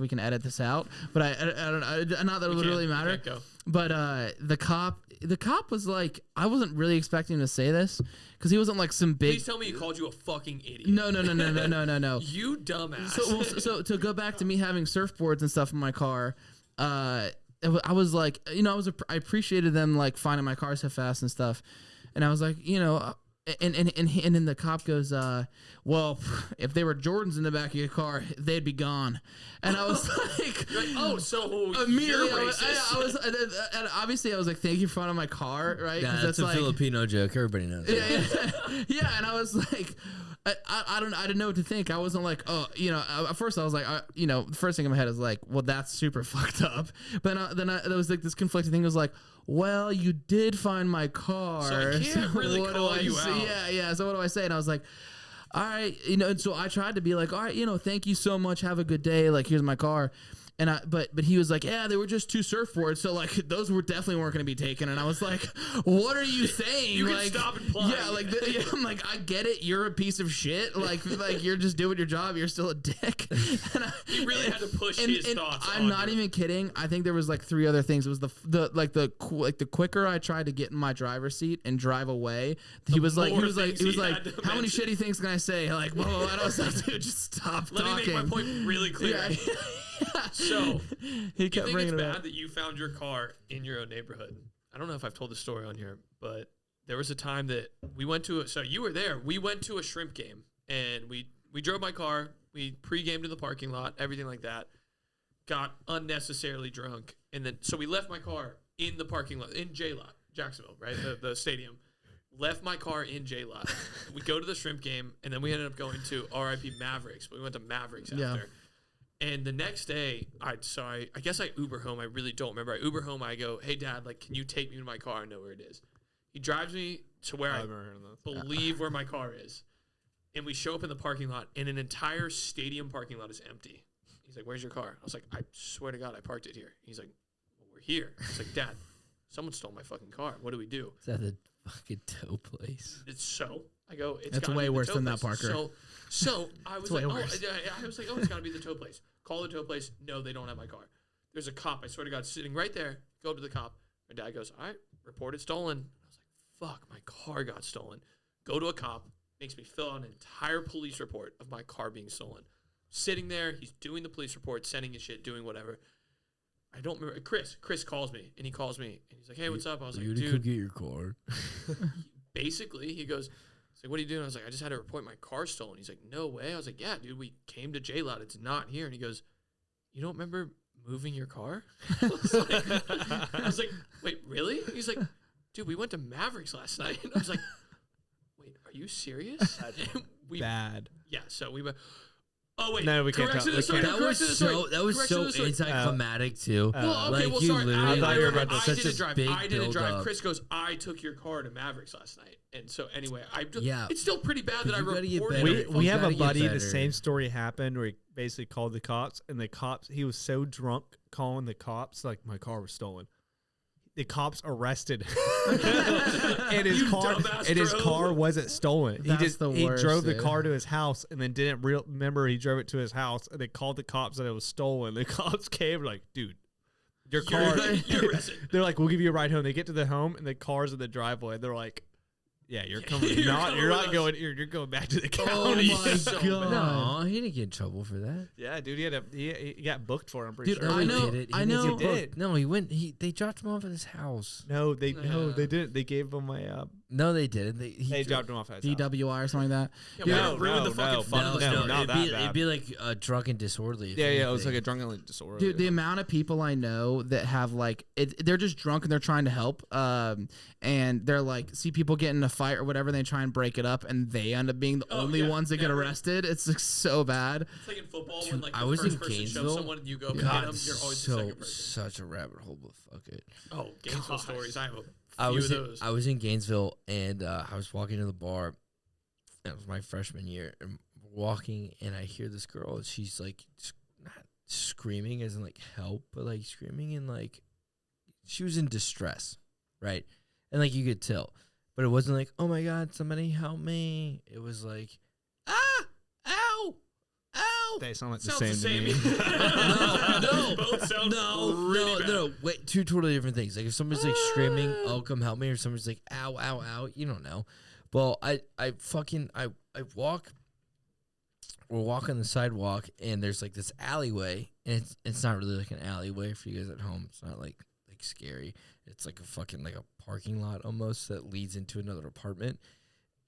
we can edit this out, but I don't know, not that it would really matter. But the cop was like, I wasn't really expecting him to say this, because he wasn't like some big. Please tell me he called you a fucking idiot. No. You dumbass. So to go back to me having surfboards and stuff in my car, I was like, I appreciated them like finding my car so fast and stuff, and I was like, and then the cop goes, well, if they were Jordans in the back of your car, they'd be gone. And I was like, you're like, oh, so immediately you're racist. I was, and obviously I was like, thank you for finding my car, right? Yeah, that's a like, Filipino joke. Everybody knows. Yeah, and I was like, I didn't know what to think. I wasn't like, at first I was like, the first thing in my head is like, well, that's super fucked up. But then there was like this conflicting thing. It was like, well, you did find my car. So I can't really call you out. Yeah. So what do I say? And I was like, all right, and so I tried to be like, all right, thank you so much. Have a good day. Like, here's my car. And but he was like, yeah, they were just 2 surfboards, so like those weren't going to be taken. And I was like, what are you saying? You like, can stop implying. Yeah, I'm like, I get it. You're a piece of shit. Like you're just doing your job. You're still a dick. He really had to push his thoughts. I'm not even kidding. I think there was like 3 other things. It was the quicker I tried to get in my driver's seat and drive away, he was like, how many shitty things can I say? Like, whoa. And I was like, dude, just stop talking. Let me make my point really clear. Yeah. So, he kept you think bringing it's it bad up. that you found your car in your own neighborhood? I don't know if I've told the story on here, but there was a time that we went to so you were there. We went to a shrimp game, and we drove my car. We pre-gamed in the parking lot, everything like that. Got unnecessarily drunk, and then so we left my car in the parking lot in J-Lot, Jacksonville, right, the stadium. Left my car in J-Lot. We go to the shrimp game, and then we ended up going to RIP Mavericks. But we went to Mavericks after. And the next day, I guess I Uber home. I really don't remember. I Uber home. I go, hey, Dad, like, can you take me to my car? I know where it is. He drives me to where I believe where my car is. And we show up in the parking lot, and an entire stadium parking lot is empty. He's like, where's your car? I was like, I swear to God, I parked it here. He's like, well, we're here. I was like, Dad, someone stole my fucking car. What do we do? Is that the fucking tow place? I go, that's way worse than that, Parker. So I was like, it's got to be the tow place. Call the tow place. No, they don't have my car. There's a cop, I swear to God, sitting right there. Go up to the cop. My dad goes, all right, report it stolen. I was like, fuck, my car got stolen. Go to a cop, makes me fill out an entire police report of my car being stolen. Sitting there, he's doing the police report, sending his shit, doing whatever. I don't remember. Chris calls me, and he's like, hey, what's up? I was like, dude. Come get your car. Basically, he goes, he's like, what are you doing? I was like, I just had to report my car stolen. He's like, no way. I was like, yeah, dude, we came to J-Lot. It's not here. And he goes, you don't remember moving your car? I was like, wait, really? He's like, dude, we went to Mavericks last night. And I was like, wait, are you serious? Bad. Yeah, so we went. Oh wait, No, we can't correction tell. to the story. That was so anticlimactic too. Well, okay, like sorry. I thought you were about to such didn't a drive. big I didn't drive. build-up. Chris goes, I took your car to Mavericks last night, and so anyway, Yeah. It's still pretty bad that I You gotta get reported. better. We have a gotta get buddy. The better. same story happened where he basically called the cops, and the cops. He was so drunk calling the cops like my car was stolen. The cops arrested him. and his car wasn't stolen. That's He drove the dude. car to his house and then didn't remember he drove it to his house, and they called the cops that it was stolen. The cops came like, dude, your car. You're arrested. They're like, we'll give you a ride home. They get to the home and the car's in the driveway. They're like, yeah, you're coming. You're not going. You're going back to the county. Oh my So god! No, he didn't get in trouble for that. Yeah, dude, he got booked for it. I'm pretty Dude, sure. I know- He I didn't know- get booked. Did. No, they dropped him off at his house. No, they didn't. They gave him a. No, they didn't. They dropped him off at his house. DWI or something like that. Yeah, we No, don't ruin the no, fucking no, fun of the no, story. not that bad. it'd be like drunk and disorderly. if Yeah, it was anything. like a drunken disorder. Dude, the amount of people I know that have like they're just drunk and they're trying to help, and they're like see people get in a fight or whatever, they try and break it up, and they end up being the only ones that get arrested. It's like so bad. It's like in football when like I the was first in person shoves Gainesville. someone and you go God, get them, you're always the second person. such a rabbit hole, but fuck it. Oh, Gainesville stories. I have a I few was of those. I was in Gainesville and I was walking to the bar. And it was my freshman year, and walking, and I hear this girl. And she's like, not screaming as in like help, but like screaming and like she was in distress, right? And like you could tell, but it wasn't like, oh my god, somebody help me. It was like, ow. They sound like Sounds the same to me. No, Both sound really bad. no. Wait, two totally different things. Like if somebody's like screaming, "Oh, come help me," or somebody's like, "Ow," you don't know. Well, I walk. We're walking the sidewalk, and there's like this alleyway, and it's not really like an alleyway for you guys at home. It's not like scary. It's like a fucking like a parking lot almost that leads into another apartment.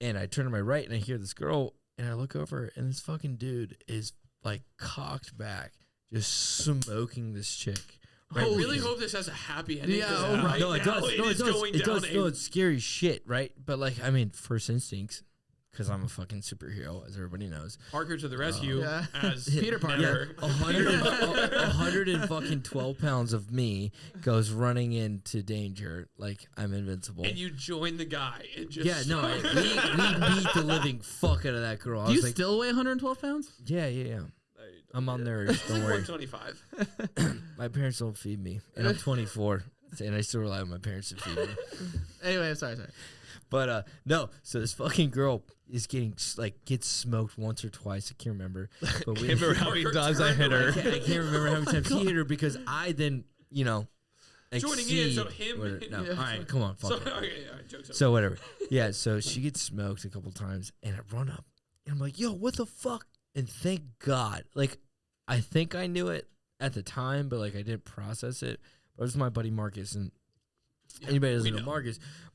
And I turn to my right, and I hear this girl, and I look over, and this fucking dude is like cocked back, just smoking this chick. I really hope this has a happy ending. Yeah, 'cause oh, right No, it now does. No, it is does. going It down does. No, it's scary shit, right? But like, I mean, first instincts, because I'm a fucking superhero, as everybody knows. Parker to the rescue Yeah. as Peter Parker. never. 112 pounds of me goes running into danger like I'm invincible. And you join the guy and just Yeah, no, we beat the living fuck out of that girl. I Do you was like, still weigh 112 pounds? yeah. I'm on there. It's Don't like worry. 125. My parents don't feed me, and I'm 24, and I still rely on my parents to feed me. Anyway, sorry. But no, so this fucking girl is gets smoked once or twice. I can't remember. But we Remember how many times I hit her? I can't remember how many times he hit her because I then Joining in, so exceed him. what- no, Yeah. all right, come on, fuck So, it. okay, all right, jokes over. So whatever. Yeah, so she gets smoked a couple times, and I run up, and I'm like, "Yo, what the fuck?" And thank God, like, I think I knew it at the time, but like I didn't process it. But it was my buddy Marcus, and anybody that doesn't know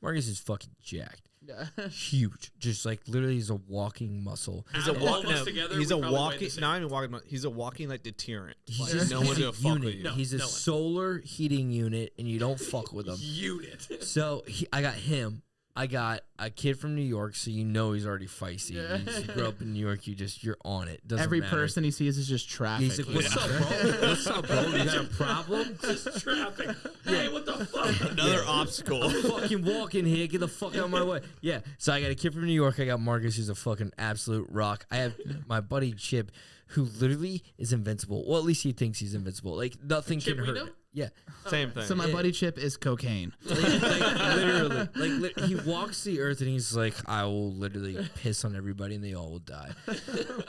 Marcus is fucking jacked, Yeah. huge, just like literally he's a walking muscle. He's Add a all of us together, He's we a probably weigh walking. the same. Not even walking. He's a walking like deterrent. He's Like, just no he's one's a gonna fuck with unit. you. No. He's a one. solar heating unit, and you don't fuck with him. Unit. So I got him. I got a kid from New York, so you know he's already feisty. Yeah. You grew up in New York, you're on it. Doesn't Every matter. person he sees is just traffic. He's like, "What's up, bro? What's up, bro? You got a problem?" Just traffic. Hey, what the fuck? Another obstacle. Fucking walk in here, get the fuck out of my way. Yeah. So I got a kid from New York. I got Marcus, who's a fucking absolute rock. I have my buddy Chip, who literally is invincible. Well, at least he thinks he's invincible. Like nothing Chip can hurt Reno? him. Yeah. Same thing. So my buddy Chip is cocaine. Literally, he walks the earth and he's like, I will literally piss on everybody and they all will die.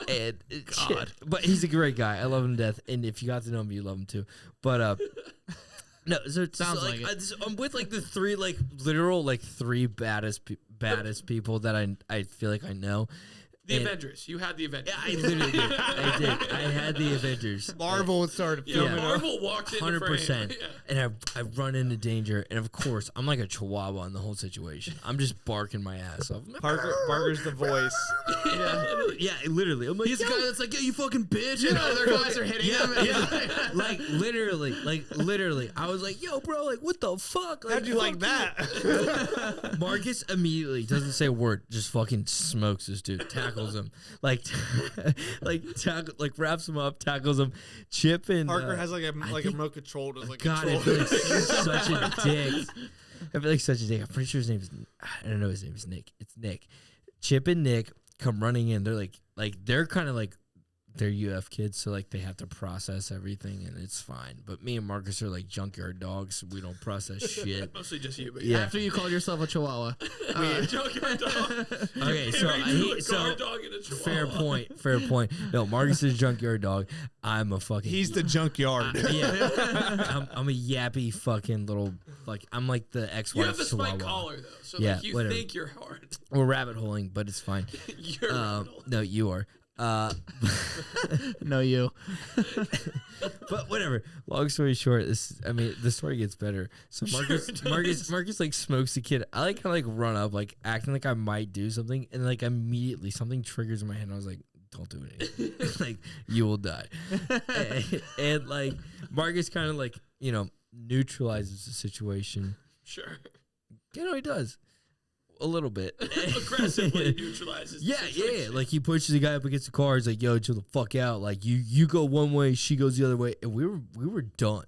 And God, but he's a great guy. I love him to death. And if you got to know him, you love him too. But no, so it Sounds like it. I'm with like the three three baddest people that I feel like I know. The And- Avengers. You had the Avengers. Yeah, I literally did. I did. I had the Avengers. Marvel started Yeah, filming. Marvel walked in 100%. Yeah. And I run into danger. And of course, I'm like a chihuahua in the whole situation. I'm just barking my ass off. Parker's the voice. Yeah, literally. I'm like, He's the guy that's like, "Yeah, you fucking bitch," and other guys are hitting him. like literally. I was like, yo, bro, like, what the fuck? Like, How'd you like that? Marcus immediately doesn't say a word, just fucking smokes this dude, tackles tackles him, like wraps him up, tackles him. Chip and Parker has like a remote control. Like God, I feel like such a dick. I feel like such a dick. I'm pretty sure his name is. I don't know his name is Nick. It's Nick. Chip and Nick come running in. They're like they're kind of like. They're UF kids, so like they have to process everything, and it's fine. But me and Marcus are like junkyard dogs. We don't process shit. Mostly just you. But Yeah. After you called yourself a Chihuahua. Junkyard dog. Okay, so dog and a chihuahua. Fair point. No, Marcus is a junkyard dog. I'm a fucking. He's the junkyard. Yeah, I'm a yappy fucking little I'm like the ex-wife. You have the Chihuahua. spike collar though, so Yeah, like you whatever. think you're hard. We're rabbit holing, but it's fine. You're rabbit hole. No, you are. No, you. But whatever. Long story short, the story gets better. So Marcus like smokes the kid. I like kind of like run up, like acting like I might do something, and like immediately something triggers in my head. And I was like, "Don't do anything. Like you will die." and like Marcus kind of like neutralizes the situation. Sure. He does. A little bit. Aggressively neutralizes. Yeah. Like he pushes the guy up against the car. He's like, "Yo, chill the fuck out. Like you go one way, she goes the other way." And we were done,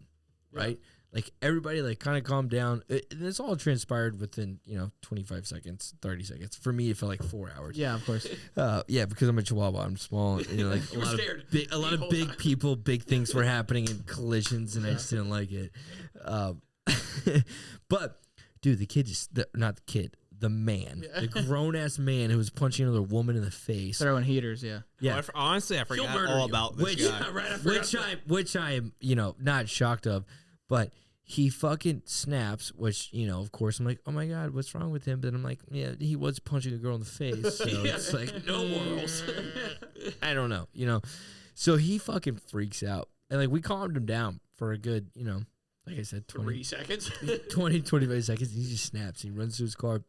right? Like everybody like kind of calmed down. And this all transpired within 25 seconds, 30 seconds. For me, it felt like 4 hours. Yeah, of course. Yeah, because I'm a Chihuahua. I'm small. And, like You were scared. a lot of big people, big things were happening in collisions, and I just didn't like it. But dude, the kid not the kid. The man, the grown ass man who was punching another woman in the face, Throwing heaters, yeah. Yeah, Honestly, I forgot all about this guy. which I am not shocked of, but he fucking snaps. Which of course I'm like, oh my god, what's wrong with him? But I'm like, yeah, he was punching a girl in the face, so it's like no morals. I don't know, So he fucking freaks out, and like we calmed him down for a good, like I said, 3 seconds. 25 seconds. He just snaps. He runs to his car.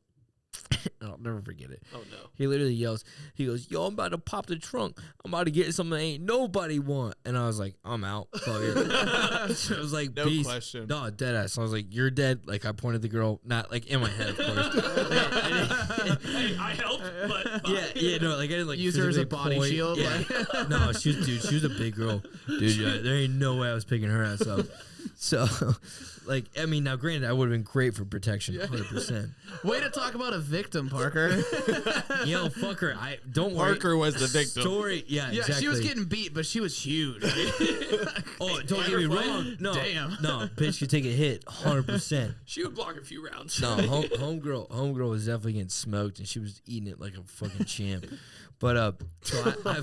I'll never forget it. Oh no. He literally yells, he goes, "Yo, I'm about to pop the trunk. I'm about to get something that ain't nobody want." And I was like, "I'm out." Fuck it. So I was like, No "Peace." question. No, dead ass. So I was like, "You're dead." Like I pointed the girl, not like in my head, of course. Hey, I helped, but no, like I didn't like Use her as a body point. shield. Yeah. No, she was a big girl, dude. Yeah, there ain't no way I was picking her ass up. So, like, I mean, now granted, I would have been great for protection, 100%. Way to talk about a victim, Parker. Yo, fuck her. Don't worry. Parker was the victim. Story, yeah, exactly. She was getting beat, but she was huge. Oh, don't get me wrong. No, Damn. no, bitch could take a hit, 100%. she would block a few rounds. No, homegirl was definitely getting smoked, and she was eating it like a fucking champ. But so I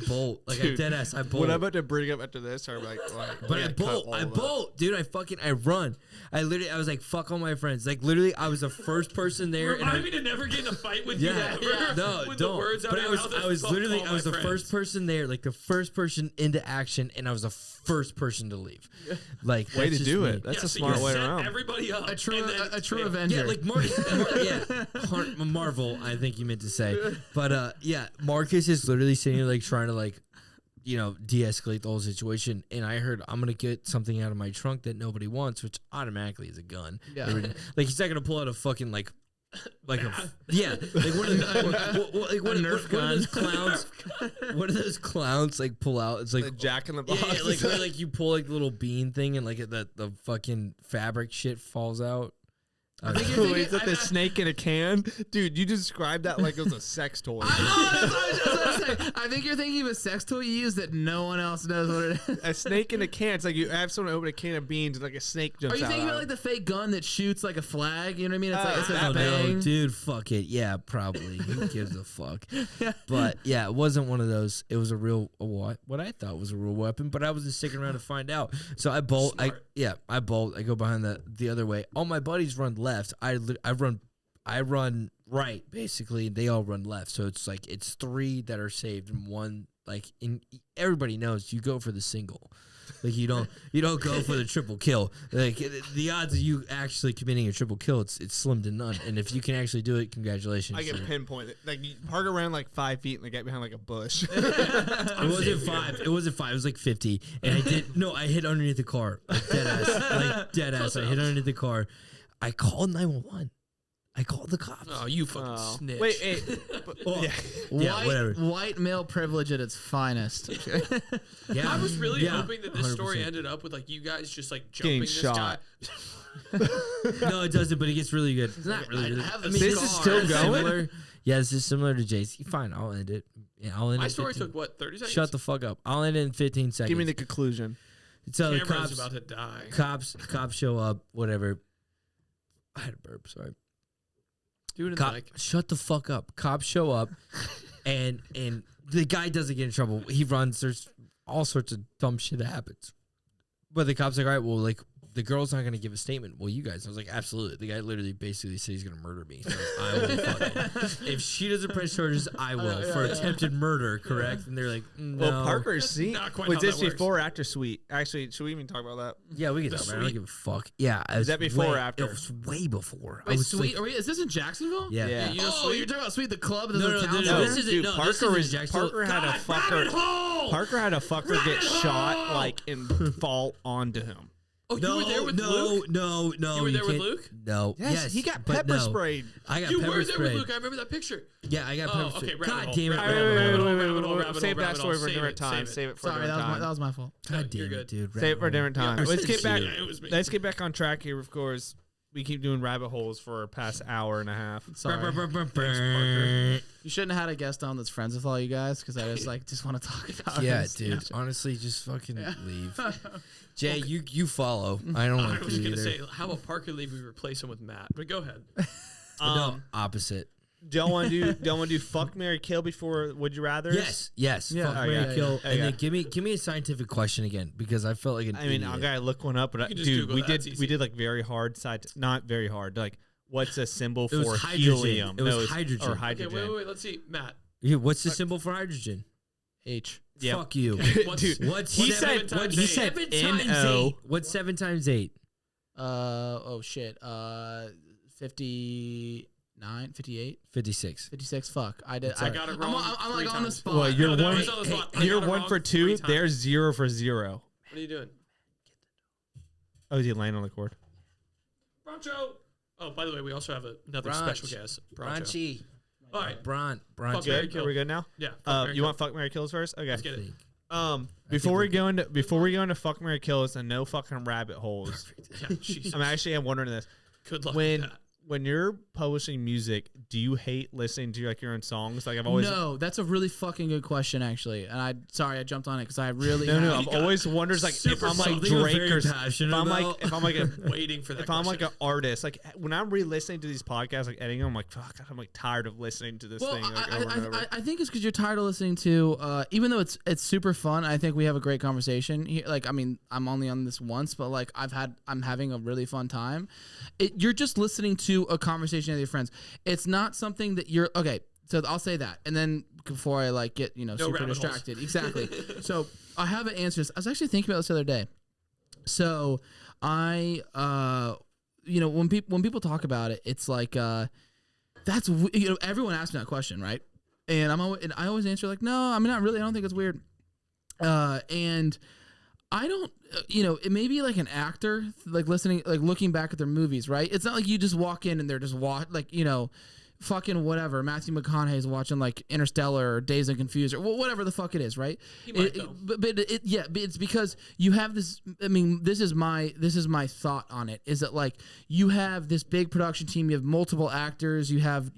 bolt like Dude, I dead ass. I bolt. What I'm about to bring up after this, are like But I bolt, dude. I run. I was like, fuck all my friends. Like literally, I was the first person there. Remind me to never get in a fight with you ever. No, with don't. The words out but of I your mouth, was fuck literally, all I was my the friends. first person there, like the first person into action, and I was the first person to leave. Like way to do me. it. That's Yeah, a so smart you way set around. everybody up. a true Yeah. Avenger. Yeah, like Marvel, I think you meant to say. But yeah, Marcus is literally sitting here like trying to like, de-escalate the whole situation. And I heard I'm gonna get something out of my trunk that nobody wants, which automatically is a gun. Yeah. Like he's not gonna pull out a fucking like one of those clowns. What do those clowns like pull out? It's like The Jack in the Box. yeah, like where, like you pull like the little bean thing and like the fucking fabric shit falls out. I think you're Wait, is that thinking, the snake in a can? Dude, you described that like it was a sex toy. I know, that's what I was just about to say. I think you're thinking of a sex toy you use that no one else knows what it is. A snake in a can. It's like you have someone open a can of beans and like a snake jumps Are you out. thinking about like the fake gun that shoots like a flag? You know what I mean? It's like it's that a No, bang. dude, fuck it. Yeah, probably. Who gives a fuck? But yeah, it wasn't one of those. It was a real what I thought was a real weapon, but I wasn't sticking around to find out. So I bolt. I bolt. I go behind the other way. All my buddies run left. I run right basically. They all run left. So it's like it's 3 that are saved and 1 like in. Everybody knows you go for the single. Like you don't go for the triple kill. Like the odds of you actually committing a triple kill, it's slim to none. And if you can actually do it, congratulations. I can pinpoint it. Like Parker ran like 5 feet and they got behind like a bush. It wasn't 5. It wasn't 5. It was like 50. And I hit underneath the car. Like dead ass. I hit underneath the car. I called 911. I called the cops. Oh, you fucking snitch. Wait, hey, Yeah, whatever. White male privilege at its finest. Yeah, I was really yeah, hoping that this story 100%. ended up with like you guys just like jumping this shot. guy. No, it doesn't, but it gets really good. It's not really good. have the This scar. is still It's going? Similar. Yeah, this is similar to Jay's. Fine, I'll end it. Yeah, I'll end My it. story 15. took what 30 seconds. Shut the fuck up. I'll end it in 15 seconds. give me the conclusion. So the Cameron's cops, about to die. cops show up. Whatever. I had a burp. Sorry. Do it in the mic. Shut the fuck up. Cops show up, and the guy doesn't get in trouble. He runs. There's all sorts of dumb shit that happens. But the cops are like, all right, well, like the girl's not going to give a statement. Well, you guys. I was like, absolutely. The guy literally basically said he's going to murder me. So I will fucking. If she doesn't press charges, I will for attempted murder. Correct? And they're like, no. Well, Parker's scene not quite was how this that works. before or after Sweet? Actually, should we even talk about that? Yeah, we can talk about it. I don't give a fuck. Yeah, it was that before or way- after? It was way before. I Wait, was Sweet? like- Is this in Jacksonville? yeah. Yeah. You know, Oh, you're talking about Sweet the club? There's No, a no, town no, center? this isn't- dude, no, Parker this isn't was Jacksonville. Parker had a fucker. Parker had a fucker get shot like and fall onto him. Oh, you were there with Luke? No. You were there with can't- Luke? No. Yes, he got but pepper no. sprayed. I got You pepper were there sprayed. with Luke. I remember that picture. Yeah, I got Oh, pepper okay, sprayed. rabbit God hole, damn it. rabbit hole, rabbit hole. Save that rabbit story hole. for a Save different it, time. save it. Save it for Sorry, a that different was time. my fault. God You're damn it, good. dude. Save it for a different time. Yeah, Let's get back. it was me. Let's get back on track here. Of course, we keep doing rabbit holes for a past hour and a half. Sorry. Parker. You shouldn't have had a guest on that's friends with all you guys because I just want to talk about Yeah, it. dude. Honestly, just fucking leave. Jay, you follow. I don't I like was to gonna either. say, how about Parker leave? We replace him with Matt. But go ahead. No, opposite. Don't want to do fuck, marry, kill before Would You Rather? Yes. Yeah. Fuck, Oh, marry, yeah, kill. yeah. And Yeah. then give me a scientific question again because I felt like an I mean, idiot. I gotta look one up, but can just dude, Google we that, did it's easy. we did like very hard not very hard. Like, what's a symbol It was for hydrogen. helium? It was No, hydrogen. Or Okay, hydrogen. Okay, wait. Let's see. Matt. Yeah, what's the symbol for hydrogen? H. Yep. Fuck you. What's, Dude, What's he seven said times he eight? said 7 times NO. 8? What's 7 times 8? Oh shit. 59, 58, 56. 56. Fuck. I did. I got it wrong. I'm three like on the times. spot. Well, you're No, one. that was on the spot. I You're got it 1 wrong for 2. 3 times. They're 0 for 0. What are you doing? Oh, is he laying on the cord? Broncho. Oh, by the way, we also have another Brunch. special guest. Broncho. Brunchy. All right. Bron. Fuck, Brunchy. marry, Good. kill. Are we good now? Yeah. fuck, marry, You kill. want fuck, marry, kills first? Okay. Let's get it. Before we go into fuck, marry, kills and no fucking rabbit holes. Yeah, Jesus. I'm wondering this. Good luck When with that. when you're publishing music, do you hate listening to like your own songs? Like I've always No, that's a really fucking good question, actually. And I jumped on it because I really no. have- I've always wondered like if super I'm like something I'm Drake very or if passionate I'm like about. if I'm like a Waiting for that if I'm like question. an artist, like when I'm re-listening to these podcasts, like editing them, I'm like fuck, I'm like tired of listening to this Well, thing like over and over. I think it's because you're tired of listening to, even though it's super fun. I think we have a great conversation. Like, I mean, I'm only on this once, but like I'm having a really fun time. You're just listening to a conversation with your friends. It's not something that you're okay. So I'll say that, and then before I like get super rabbit holes. distracted, exactly. So I have an answer. I was actually thinking about this the other day. So I, when people talk about it, it's like that's everyone asks me that question, right? And I always answer like, no, I mean not really. I don't think it's weird. And I don't, it may be like an actor like listening, like looking back at their movies, right? It's not like you just walk in and they're just fucking whatever. Matthew McConaughey's watching like Interstellar or Dazed and Confused or whatever the fuck it is, right? He might, though. But it's because you have this. I mean, this is my thought on it. Is that like you have this big production team, you have multiple actors, you have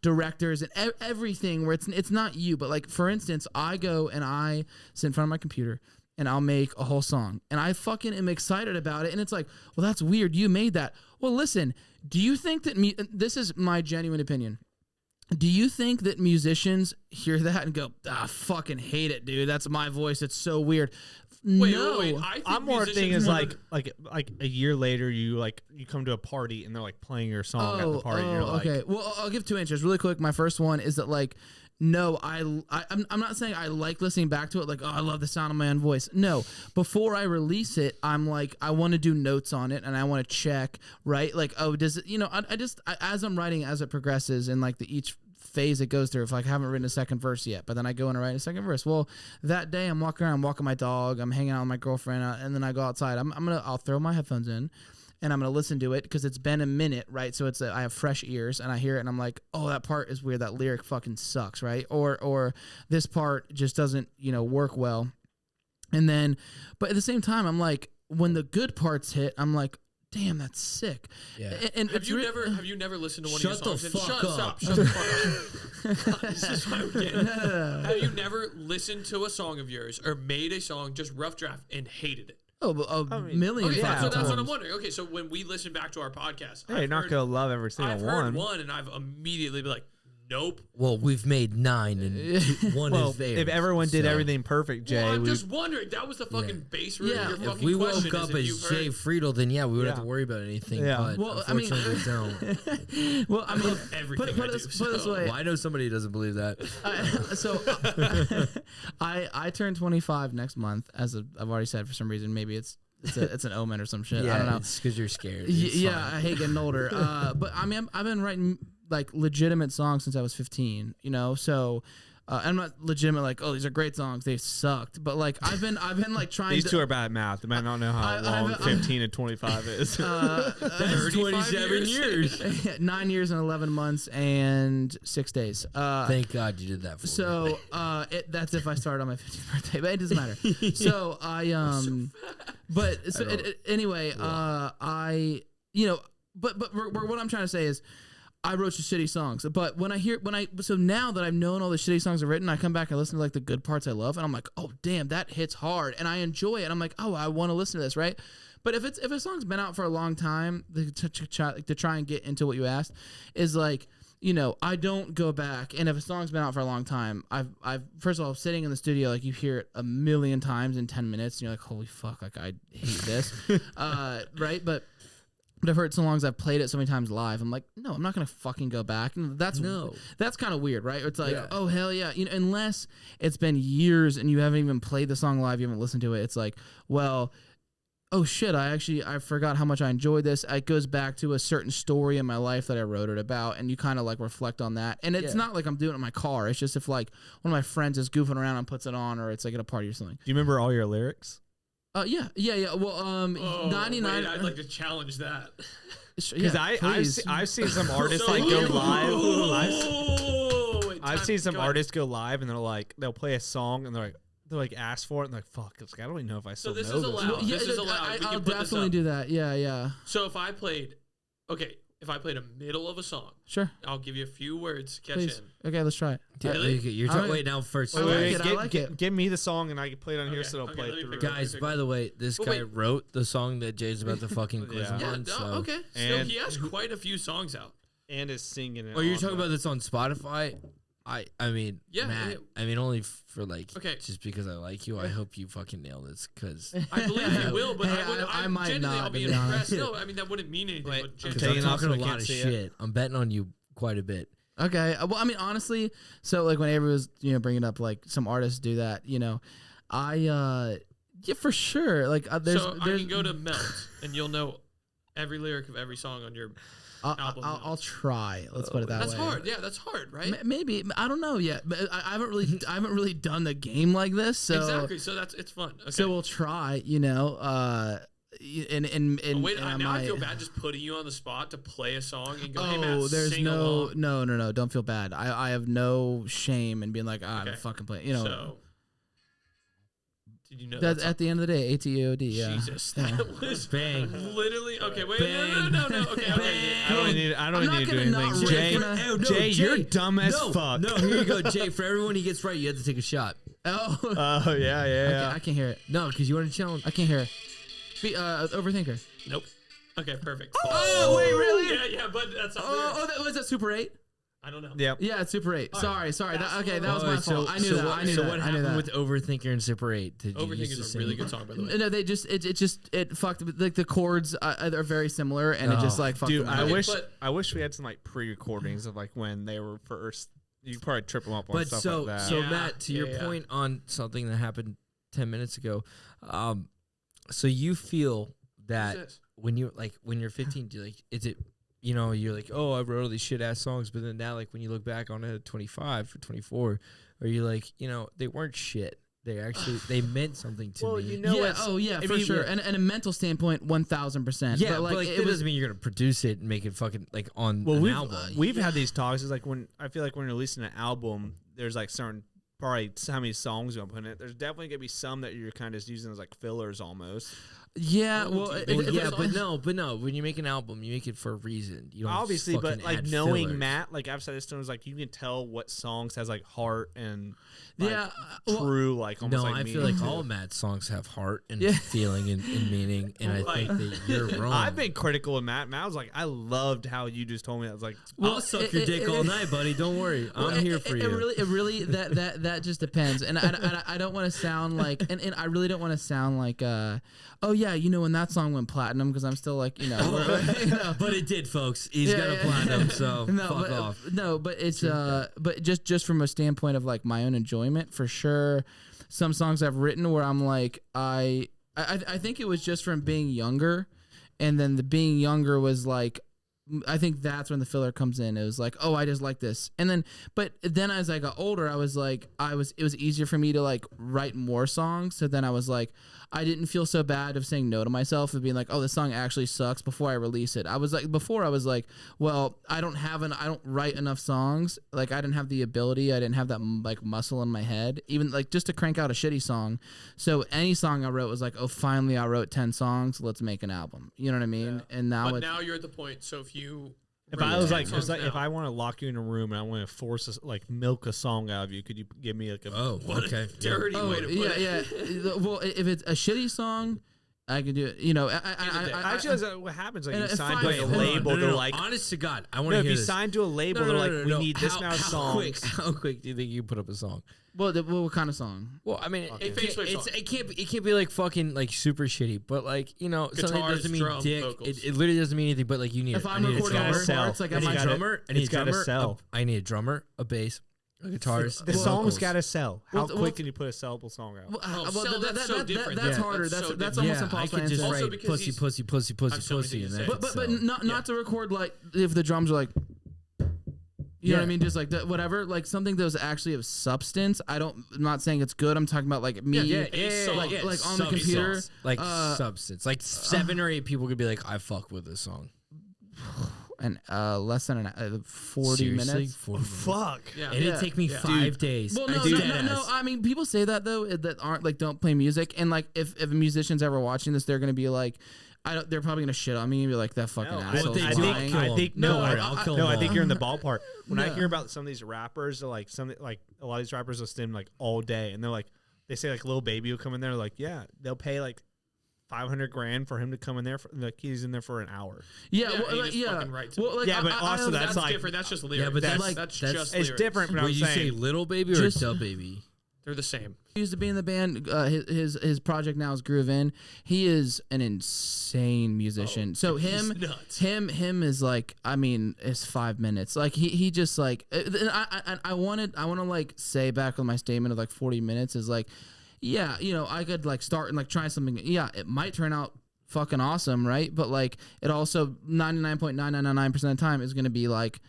directors and everything where it's not you, but like for instance, I go and I sit in front of my computer and I'll make a whole song and I fucking am excited about it and it's like, well, that's weird. You made that. Well, listen. Do you think that this is my genuine opinion? Do you think that musicians hear that and go, fucking hate it, dude? That's my voice. It's so weird. Wait, No. wait. I think I'm more thinking is musicians like a year later you come to a party and they're like playing your song at the party and you're like okay. Well, I'll give two answers really quick. My first one is that like, no, I'm not saying I like listening back to it. Like, oh, I love the sound of my own voice. No, before I release it, I'm like, I want to do notes on it and I want to check, right? Like, oh, does it, as I'm writing, as it progresses and like each phase it goes through, if like, I haven't written a second verse yet, but then I go and write a second verse. Well, that day I'm walking around, I'm walking my dog, I'm hanging out with my girlfriend, and then I go outside. I'll throw my headphones in. and I'm gonna listen to it because it's been a minute, right? So I have fresh ears, and I hear it, and I'm like, oh, that part is weird. That lyric fucking sucks, right? Or this part just doesn't, work well. And then, but at the same time, I'm like, when the good parts hit, I'm like, damn, that's sick. Yeah. And have you never listened to one Shut of your songs? the fuck up. Shut the fuck up. This is what I'm getting. Have you never listened to a song of yours or made a song, just rough draft, and hated it? Million. Okay, times. so that's what I'm wondering. Okay, so when we listen back to our podcast, Hey, you're not gonna love every single I've one. heard one, and I've immediately been like, nope. Well, we've made 9, and one is there. If everyone did everything perfect, Jay, Well, I'm just wondering. That was the fucking base root of your fucking if we question. woke up as you've Jay heard- Friedel, then yeah, we would have to worry about anything. Yeah. But Well, I mean- unfortunately, we don't. Well, I mean, everything put I it do, this so- way. Well, I know somebody who doesn't believe that. I turn 25 next month, as I've already said. For some reason, maybe it's an omen or some shit. I don't know. It's because you're scared. Yeah, I hate getting older. But I mean, I've been writing like legitimate songs since I was 15. So I'm not legitimate like, oh, these are great songs. They sucked, but like I've been like trying. these two are bad at math. They might not know how long 15 and 25 is. That's 27 years. 9 years and 11 months and 6 days. Thank God you did that for me. So that's if I start on my 15th birthday, but it doesn't matter. So anyway, but what I'm trying to say is, I wrote some shitty songs, but so now that I've known all the shitty songs I've written, I come back and listen to like the good parts I love, and I'm like, oh damn, that hits hard, and I enjoy it. I'm like, oh, I want to listen to this, right? But if a song's been out for a long time, to try and get into what you asked, is like, I don't go back. And if a song's been out for a long time, I've first of all, sitting in the studio, like you hear it a million times in 10 minutes, and you're like, holy fuck, like I hate this, right? But I've heard so long as I've played it so many times live, I'm like, no, I'm not gonna fucking go back. And that's kind of weird, right? It's like, oh hell yeah, unless it's been years and you haven't even played the song live, you haven't listened to it. It's like, well, oh shit, I forgot how much I enjoyed this. It goes back to a certain story in my life that I wrote it about, and you kind of like reflect on that. And it's not like I'm doing it in my car. It's just if like one of my friends is goofing around and puts it on, or it's like at a party or something. Do you remember all your lyrics? Yeah. Well, 99. Wait, I'd like to challenge that. Because I've seen some artists like go live. I've seen some artists go live and they'll play a song and they're like ask for it and they're like, fuck, I don't even know if I still know this. This is allowed. Yeah, this is allowed. I'll definitely do that. Yeah. So if I played a middle of a song, sure, I'll give you a few words. Catch Please. in. Okay, let's try it. Really? You're talking. Wait, now first. I like it. Give me the song and I can play it on here so it'll play it through. Guys, by the way, this guy wrote the song that Jay's about to fucking quiz him on. So. Okay. Still, he has quite a few songs out. And is singing it. Oh, you're talking about this on Spotify? I mean, yeah, Matt, yeah. I mean, only for like, okay. just because I like you, I hope you fucking nail this, because I believe you will, but I might genuinely, not, I'll be to be impressed. honest. No, I mean, that wouldn't mean anything. Wait, but because genuinely. I'm talking a we lot can't of see shit. I'm betting on you quite a bit. Okay. Well, I mean, honestly, so like when Avery was, bringing up like some artists do that, yeah, for sure. Like there's, I can go to Melt, and you'll know every lyric of every song on your album. I'll try. Let's put it that that's way. That's hard. Yeah, that's hard, right? Maybe I don't know yet, but I haven't really done the game like this. So exactly. So it's fun. Okay. So we'll try. And wait, and now I feel bad just putting you on the spot to play a song and go, hey, Matt, there's sing no, along. no, don't feel bad. I have no shame in being like, I'm fucking playing. So, did you know that's at the end of the day, ATOD. Yeah. Jesus, that was bang. Literally. Okay, wait, bang. no. Okay, I don't need to do anything. Jay, you're dumb as fuck. No, here you go, Jay. For everyone he gets right, you have to take a shot. Oh, yeah. I can't hear it. No, because you want to challenge. I can't hear it. Overthinker. Nope. Okay, perfect. Oh, wait, really? Yeah, but that's not was that Super 8? I don't know. Yep. Yeah, it's Super 8. Sorry. That was my fault. I knew that. I knew that. What happened with Overthinker and Super 8? Overthinker is a really good song, by the way. No, it fucked. Like the chords are very similar, and it just like fucked. Dude, them I wish we had some like pre-recordings of like when they were first. You could probably trip them up on stuff like that. So Matt, to your point on something that happened 10 minutes ago, so you feel that when you're 15, you're like, is it, you're like, oh, I wrote all these shit ass songs, but then now, like, when you look back on it at 25 or 24, or you're like, they weren't shit. they meant something to me. You know, for sure. And a mental standpoint, 1000%. Yeah, but like it doesn't mean you're gonna produce it and make it fucking like on an album. We've had these talks. It's like when I feel like when you're releasing an album, there's like certain probably how many songs you're gonna put in it. There's definitely gonna be some that you're kind of just using as like fillers almost. Yeah, but no. When you make an album, you make it for a reason. You don't obviously, but like knowing fillers. Matt, like I've said this to him, is like you can tell what songs has like heart and like, true, like almost like I meaning. feel like all Matt's songs have heart and feeling and meaning, and I think that you're wrong. I've been critical of Matt. Matt was like, I loved how you just told me. I was like, I'll suck your dick all night, buddy. Don't worry, I'm here for you. It really that just depends, and I don't want to sound like, and I really don't want to sound like, oh yeah, when that song went platinum, because I'm still like, But it did, folks. He's got a platinum, so fuck off. No, but it's but just from a standpoint of like my own enjoyment, for sure. Some songs I've written where I'm like, I think it was just from being younger, and then the being younger was like, I think that's when the filler comes in. It was like, oh, I just like this. And then, but then as I got older, I was like, it was easier for me to like write more songs. So then I was like, I didn't feel so bad of saying no to myself of being like, oh, this song actually sucks before I release it. I was like, well, I don't write enough songs. Like I didn't have the ability. I didn't have that like muscle in my head, even like just to crank out a shitty song. So any song I wrote was like, oh, finally I wrote 10 songs. Let's make an album. You know what I mean? Yeah. And now you're at the point. So if I was like, if I want to lock you in a room and I want to force milk a song out of you, could you give me like a okay dirty way to put it? Yeah. Well, if it's a shitty song, I can do it. Actually, that's what happens. Like you sign to a label, they're like, honest to God, I want to hear if you this. sign to a label, they're like, we need this amount of songs. How quick do you think you put up a song? Well, what kind of song? It can't be like fucking like super shitty, but like something that doesn't mean dick. It literally doesn't mean anything. But like you need. If I'm recording all parts, like I need a drummer. I need a drummer. I need a drummer, a bass, a guitarist. The song's got to sell. How quick can you put a sellable song out? That's so different. That's harder. That's almost impossible. I can just write pussy, but not to record like if the drums are like. You know what I mean? Just like whatever, like something that was actually of substance. I'm not saying it's good. I'm talking about like me, like on the computer, like substance. Like 7 or 8 people could be like, "I fuck with this song," and less than 40 minutes. 40 minutes. Fuck. Yeah. It'd take me 5 days. Well, no. I mean, people say that though that aren't like don't play music, and like if a musician's ever watching this, they're gonna be like. They're probably gonna shit on me and be like that fucking asshole. I think you're in the ballpark. When I hear about some of these rappers, like a lot of these rappers will stem like all day, and they're like, they say like Lil Baby will come in there, like they'll pay like $500,000 for him to come in there. Like he's in there for an hour. But also that's like different. That's just lyrics. Yeah, but that's just it's different. But Would you say Little Baby or Dub Baby? They're the same. He used to be in the band. His project now is Groove In. He is an insane musician. So him is like, I mean, it's 5 minutes. Like he just like, I want to like say back on my statement of like 40 minutes is like, yeah, I could like start and like try something. Yeah, it might turn out fucking awesome, right? But like, it also 99.9999% of the time is going to be like.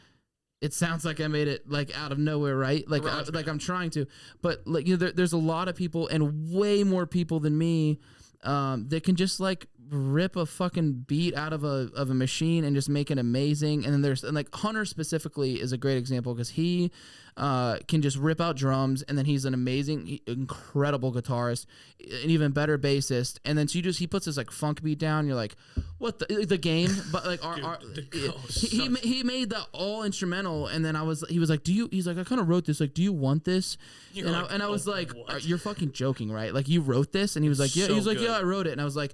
It sounds like I made it like out of nowhere, right? Like like I'm trying to, but like there's a lot of people and way more people than me that can just like rip a fucking beat out of a machine and just make it amazing. And then like Hunter specifically is a great example because he can just rip out drums, and then he's an amazing, incredible guitarist, an even better bassist. And then so he puts this like funk beat down. You're like, what the game? But like he made that all instrumental. And then he was like, he's like, I kind of wrote this. Like, do you want this? And I was like, you're fucking joking, right? Like you wrote this? And he was like, yeah. He was like, yeah, I wrote it. And I was like.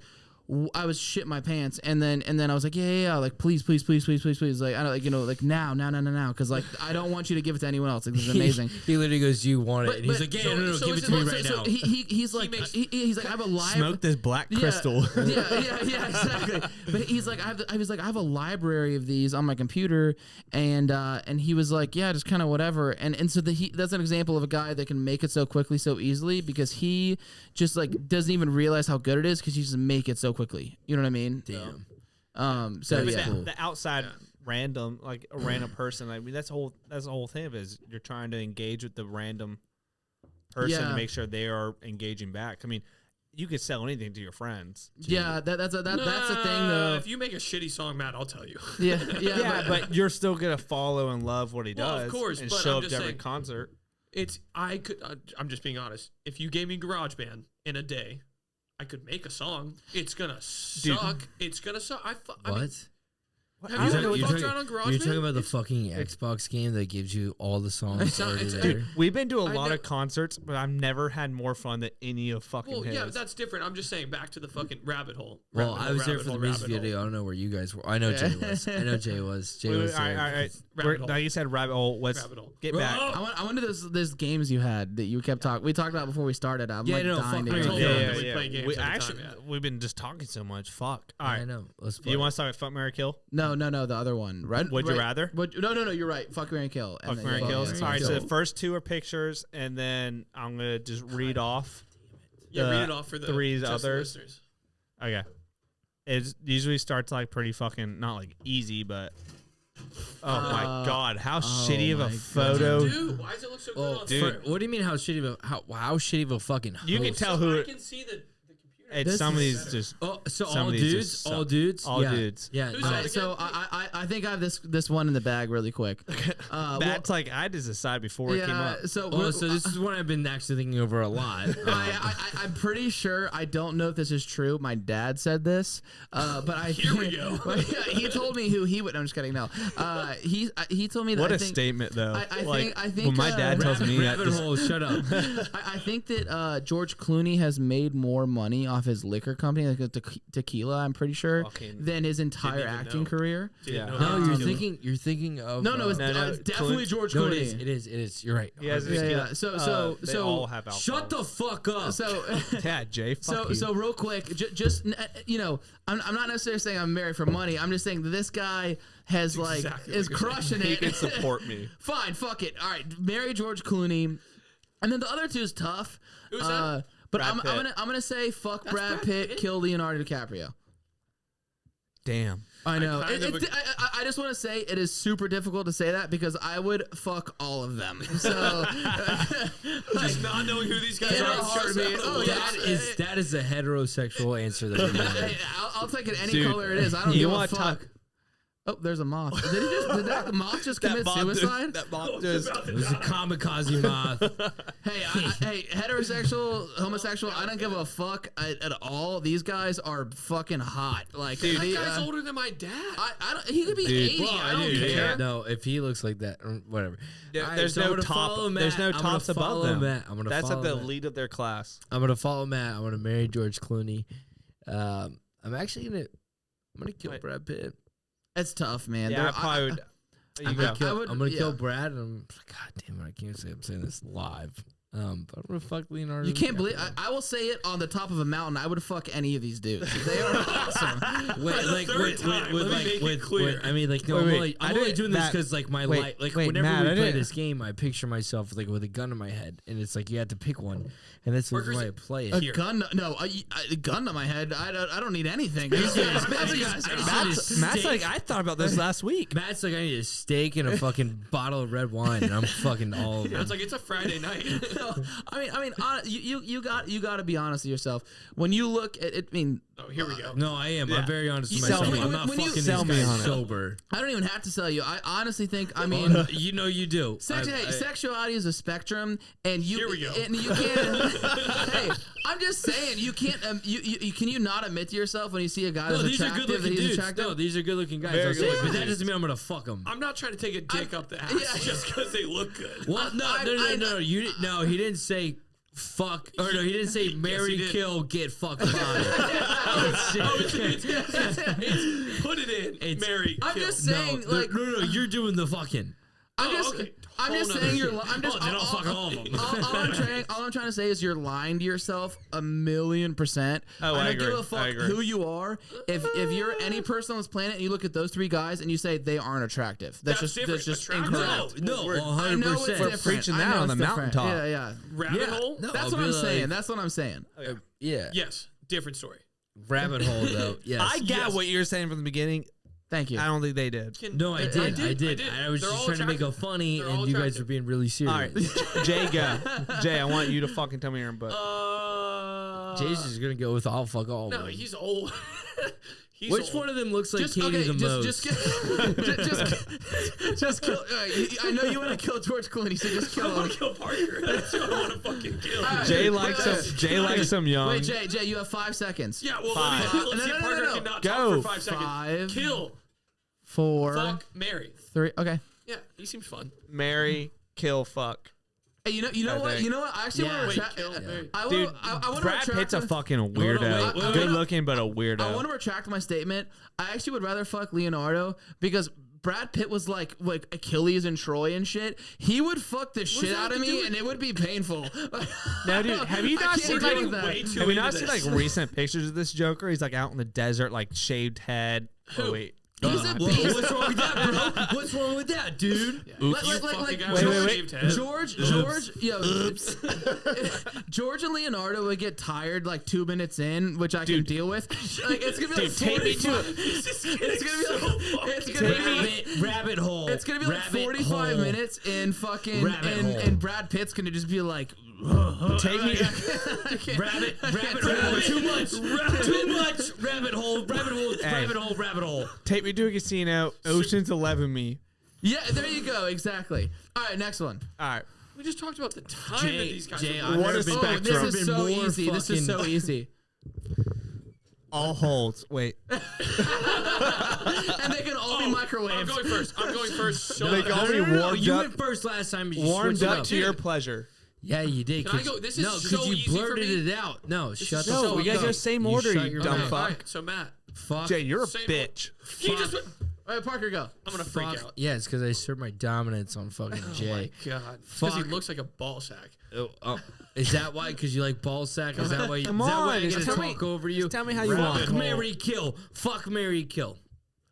I was shit my pants, and then I was like, yeah, like please, like I don't like like now, because like I don't want you to give it to anyone else. Like this is amazing. He literally goes, you want it, and he's like, yeah, no, give it to me right now. He's like, I have a library. Smoke this black crystal. Yeah, exactly. But he's like, I have a library of these on my computer, and he was like, yeah, just kind of whatever, and so that's an example of a guy that can make it so quickly, so easily, because he just like doesn't even realize how good it is because he just make it so quickly. You know what I mean? Damn. The outside random, like a random person. I mean, that's the whole thing of it is you're trying to engage with the random person to make sure they are engaging back. I mean, you could sell anything to your friends. Yeah, that's the thing though. If you make a shitty song, Matt, I'll tell you. Yeah, but you're still gonna follow and love what he does, of course, and but show I'm up just to every saying, concert. I'm just being honest. If you gave me GarageBand in a day, I could make a song. It's gonna suck. It's gonna suck. Have you fucked around on GarageBand? You're talking about the fucking Xbox game that gives you all the songs already there? Dude, we've been to a lot of concerts, but I've never had more fun than any of fucking his. Yeah, that's different. I'm just saying, back to the fucking rabbit hole. Well, I was there for the music video. I don't know where you guys were. I know Jay was. I know Jay was. Jay was there. All right. Now you said rabbit hole. Let's get back. I wonder those games you had that you kept talking. We talked about before we started. I'm dying to We've been just talking so much. Fuck. All right. I know. Let's play. You want to start with Fuck, Marry, Kill? No, the other one. Would you rather? No, you're right. Fuck, Marry, Kill. Fuck, Marry, Kill. All right, so the first two are pictures, and then I'm going to just read off. Yeah, read it off for the three others. Listeners. Okay. It usually starts like pretty fucking, not like easy, but oh my God, how shitty of a photo. Dude, why does it look so good on dude, what do you mean how shitty of a, how shitty of a fucking host? You can tell who I can see the computer. It's some of these just. Oh, so all dudes? All dudes? All dudes. Yeah. All right, so I think I have this one in the bag really quick. That's like I just decided before it came up. So this is one I've been actually thinking over a lot. I'm pretty sure. I don't know if this is true. My dad said this, but Here we go. He told me who he would. I'm just kidding. No, he told me that. What I a think, statement, though. I think when my dad tells me that. Rabbit hole, shut up. I think that George Clooney has made more money off his liquor company, like tequila. I'm pretty sure, than his entire acting career. No, you're thinking of. No, it's definitely George Clooney. It is. You're right. He has So they all have alcohol. Shut the fuck up. So yeah, Jay. So real quick, just I'm not necessarily saying I'm married for money. I'm just saying that this guy has is crushing it. He can support me. Fine, fuck it. All right, marry George Clooney, and then the other two is tough. Who's that? But I'm gonna say fuck Brad Pitt, kill Leonardo DiCaprio. Damn. I know. I just want to say it is super difficult to say that because I would fuck all of them. So just not knowing who these guys are. That is a heterosexual answer that you're hey, I'll take it any color it is. I don't give a fuck. Oh, there's a moth. Did that moth just commit suicide? That moth just. It was a kamikaze moth. Hey, heterosexual, homosexual, I don't give a fuck at all. These guys are fucking hot. Like, dude, that guy's older than my dad. He could be 80. I don't care. Yeah, no, if he looks like that, whatever. Yeah, there's no top. There's no tops above them. That's at the elite of their class. I'm gonna follow Matt. I'm gonna marry George Clooney. I'm gonna kill Brad Pitt. It's tough, man. Yeah, I probably would. I'm gonna kill Brad, and God damn it, I can't say I'm saying this live. But I'm gonna fuck Leonardo. You can't believe I will say it on the top of a mountain. I would fuck any of these dudes. They are awesome. I mean, like, no, I'm only doing this because, like, my life, like, whenever we play this game, I picture myself like with a gun in my head, and it's like you have to pick one, and that's why I play it. A gun? No, a gun to my head. I don't need anything. Matt's like, I thought about this last week. Matt's like, I need a steak and a fucking bottle of red wine, and I'm fucking all over. It's like it's a Friday night. I mean, you got to be honest with yourself. When you look at it, I mean, oh, here we go. No, I am. Yeah. I'm very honest with myself. I'm not fucking these guys sober. I don't even have to sell you. I honestly think. I mean, you do. Sexuality is a spectrum, and you. Here we go. And you can't. Hey, I'm just saying, you can't. Can you not admit to yourself when you see a guy that's attractive that he's attractive? No, these are good looking guys. But that doesn't mean I'm gonna fuck them. I'm not trying to take a dick up the ass just because they look good. Well, no. You didn't. No, he didn't say fuck. Or no, he didn't say marry, kill, get fucked by. It's put it in. Marry. I'm just saying, no, you're doing the fucking. I'm just saying you're. I'm just. Then I'll fuck all of them. All I'm trying to say is you're lying to yourself 1,000,000%. Oh, I don't give a fuck who you are. If you're any person on this planet and you look at those three guys and you say they aren't attractive, that's just incorrect. No, 100%. We're preaching that on the mountaintop. Yeah. Rabbit hole. That's what I'm saying. That's what I'm saying. Yeah. Yes. Different story. Rabbit hole though. Yes. I got what you're saying from the beginning. Thank you. I don't think they did. No, I did. I was They're just all trying to make it attractive. funny, They're and all you guys attractive. were being really serious. All right, Jay, go. Jay, I want you to fucking tell me your butt. Jay's just gonna go with all fuck all. No, of them. he's old. He's Which old. one of them looks like Just, Katie okay, the most? just kill. I know you want to kill George Clooney, so just kill I him. want to kill Parker. That's who I want to fucking kill. Jay wait, likes wait, some. Jay likes some young. Wait, Jay, you have 5 seconds. Yeah, well, Five. let's No, see no, if no, Parker no. cannot Go. talk for 5 seconds. 5, Kill. 4, Fuck. Marry. 3. Okay. Yeah, he seems fun. Marry, kill, fuck. Hey, you know I what? think. You know what? I actually Yeah. want Wait, to retract. kill. Marry. I Dude, want to Brad retract. Pitt's a fucking wait, weirdo. wait, Good wait. looking, but a I weirdo. want to retract my statement. I actually would rather fuck Leonardo because Brad Pitt was like Achilles and Troy and shit. He would fuck the shit that out have of to do me, with- and it would be painful. Now, dude, have you I not can't seen deal like with that. way too have you not into seen like this. recent pictures of this Joker? He's like out in the desert, like shaved head. Oh wait, He's a Whoa, beast. what's wrong with that, bro? What's wrong with that, dude? Like, You like, fucking like guy Wait, with a wait, shaved head. George and Leonardo would get tired like 2 minutes in, which I can deal with. Like it's gonna be like take me to 45. It's gonna be like it's gonna be Rabbit hole. It's gonna be like Rabbit 45 hole. minutes in fucking Rabbit hole. and Brad Pitt's gonna just be like take me. Rabbit hole. Too much. Rabbit hole. Rabbit hole. Take me to a casino. Ocean's 11 me. Yeah, there you go, exactly. All right, next one. All right. We just talked about the time that these guys Jay, are I've What never a been- spectrum. This I've is been so more easy. This is so fucking- easy. All holds. Wait. And they can all be I'm microwaved. going first. I'm going first. So They bad. all be No, warmed you up. went first last time. But you Warmed switched it up to your pleasure. Yeah, you did. Can I 'cause- go- this is no, so you easy for blurted me. it out. No, shut is the so fuck we gotta up. go same You order, shut you your dumb mouth. fuck. All right, so Matt, Fuck. Jay, you're a Same bitch. he just went. All right, Parker, go. I'm gonna freak Fuck. out. Yeah, it's because I assert my dominance on fucking Oh Jay. my god, because he Fuck. looks like a ball sack. Oh, is that why? Because you like ball sack? Is that why? Is that Come why on, I just gotta tell me- talk over you? tell me how you want. Fuck, marry, kill. Fuck, marry, kill.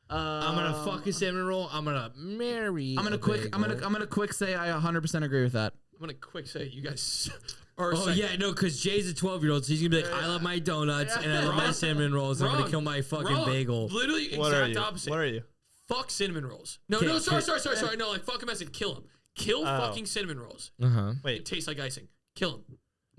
I'm gonna fuck a salmon roll. I'm gonna marry. I'm gonna a quick. I'm bagel. gonna quick say I 100% agree with that. I'm gonna quick say you guys are. Oh yeah, no, because Jay's a 12-year-old, so he's gonna be like, I love my donuts and I love my cinnamon rolls. I'm Wrong. gonna kill my fucking Wrong. bagel. Literally What are exact you? opposite. What are you? Fuck cinnamon rolls. No, Okay, no, sorry. okay. No, like fuck him as in kill him. Kill fucking cinnamon rolls. Uh huh. It Wait. tastes like icing. Kill him.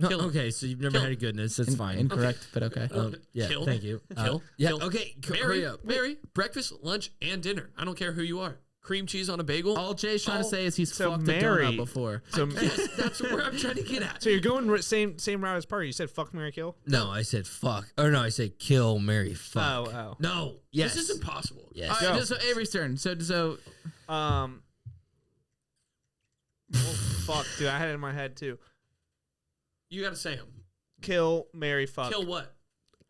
No, Kill him. okay, so you've never Kill had a him. goodness. That's fine. Incorrect, but okay. Yeah, Kill. thank you. Kill. Yeah, Kill. okay. Hurry Mary, up. Mary, breakfast, lunch, and dinner. I don't care who you are. Cream cheese on a bagel. All Jay's trying to say is he's So fucked Mary- a donut before. So, Yes, that's where I'm trying to get at. so you're going same route as Parker. You said fuck, marry, kill. No, I said fuck. Or no, I said kill, marry, fuck. Oh. No, yes. This is impossible. Yes. All right, Go. just so Avery's turn. So Oh, fuck, dude. I had it in my head too. You gotta say them. Kill, marry, fuck. Kill what?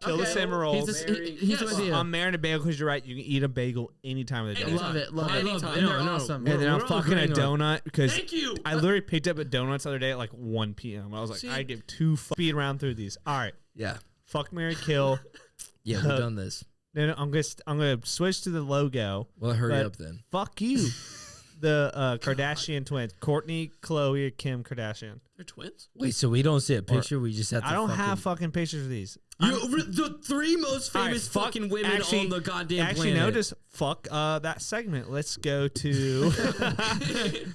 Kill the Okay. cinnamon rolls. he's Yes. with you. I'm marrying a bagel because you're right. You can eat a bagel any time of the day. Anytime. Love it. Love it. Anytime. And No, they're no. awesome. And then I'm We're all fucking a agreeing on- donut because Thank you. I literally picked up a donuts the other day at like 1 p.m. I was like, See? I give two speed around through these. All right, Yeah. fuck, marry, kill. Yeah, we've done this. Then I'm gonna switch to the logo. Well, hurry But- up then. Fuck you, the Kardashian twins, Kourtney, Khloe, or Kim Kardashian. They're twins. Wait, so we don't see a picture? We just have to I don't fucking... have fucking pictures of these. The three most All right, famous fuck- fucking women actually- on the goddamn Actually, planet. no, just fuck that segment. Let's go to.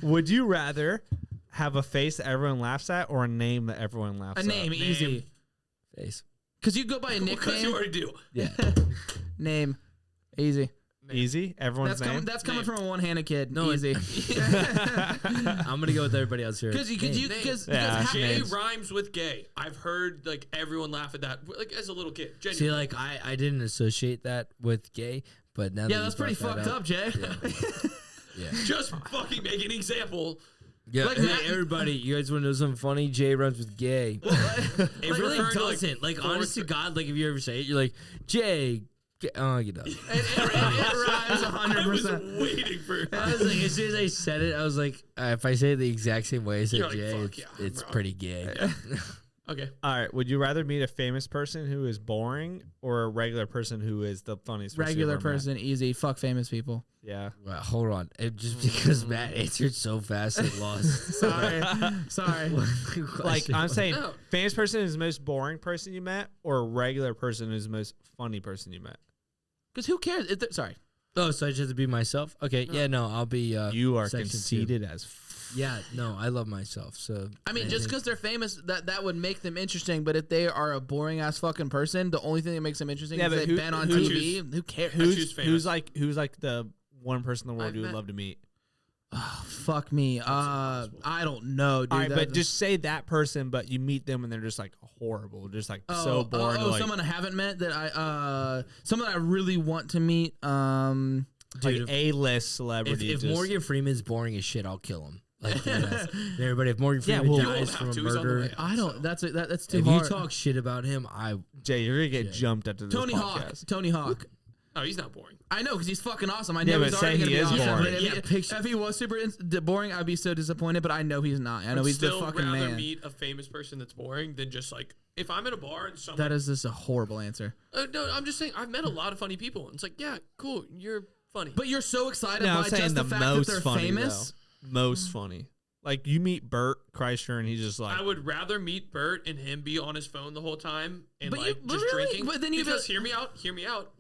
Would you rather have a face that everyone laughs at or a name that everyone laughs A at? name, easy. Face. Because you go by a Because you nickname. already do. Yeah. Name, easy. Easy. Everyone's name. That's coming Name. from a one-handed kid. No, Easy. I'm gonna go with everybody else here. Because Name. Yeah. because Gay Names. rhymes with gay. I've heard like everyone laugh at that, like as a little kid. See, Genuinely. like I didn't associate that with gay, but now yeah, that that's you pretty brought that fucked up, Jay. Yeah. Just fucking make an example. Yeah. Like Hey, that- everybody, you guys want to know something funny? Jay runs with gay. It really referring to, like, doesn't. Like, fourth honest to grade- God, like if you ever say it, you're like Jay. Oh, you know. It rhymes I was 100%. waiting for. I was like, as soon as I said it, I was like, if I say it the exact same way I said You're like, Jay, fuck it's, yeah, it's bro. pretty gay. Okay. All right. Would you rather meet a famous person who is boring or a regular person who is the funniest? person you've Regular ever met? person, easy. Fuck famous people. Yeah. Well, hold on. Just because Matt answered so fast, it lost. Sorry. Sorry. Like I'm saying, No. famous person is the most boring person you met, or a regular person is the most funny person you met. Because who cares? Sorry. Oh, so I just have to be myself? Okay, yeah, no, I'll be. You are section conceited two. as. Yeah, no, I love myself. So I mean, just because they're famous, that would make them interesting. But if they are a boring ass fucking person, the only thing that makes them interesting is they've been on TV. Who cares? Who's like the one person in the world you would love to meet? Oh, fuck me. I don't know, dude. All right, but just say that person, but you meet them and they're just like horrible, just like so boring. Like, someone I haven't met that someone I really want to meet. Dude, like A-list celebrity. If Morgan Freeman's boring as shit, I'll kill him. Like, everybody, if Morgan Freeman dies from a murder, I don't. That's too if hard. you talk shit about him, Jay, you're gonna get jumped after this podcast. Tony Hawk. Oh, he's not boring. I know, because he's fucking awesome. I know he's but say already he gonna be is awesome. boring. If he was super boring, I'd be so disappointed. But I know he's not. I know he's the fucking man. I'd rather meet a famous person that's boring than just like if I'm in a bar and someone. That is just a horrible answer. No, I'm just saying I've met a lot of funny people. And it's like, yeah, cool, you're funny. But you're so excited No, I'm by saying just the the fact that most they're funny, famous. Most funny. Like you meet Bert Kreischer and he's just like. I would rather meet Bert and him be on his phone the whole time and But like just really? drinking. But then you because hear me out.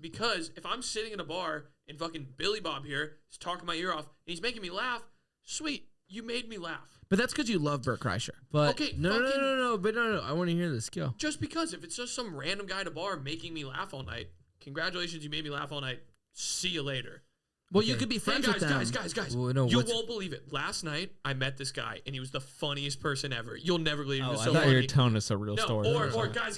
Because if I'm sitting in a bar and fucking Billy Bob here is talking my ear off and he's making me laugh, sweet, you made me laugh. But that's because you love Bert Kreischer. But okay, no. I want to hear this. Go. Just because if it's just some random guy at a bar making me laugh all night, congratulations, you made me laugh all night. See you later. Well, you could be friends with them. Guys. Well, no, you won't believe it. Last night, I met this guy, and he was the funniest person ever. You'll never believe it. He was so I thought funny. you were telling us a real story. Or guys.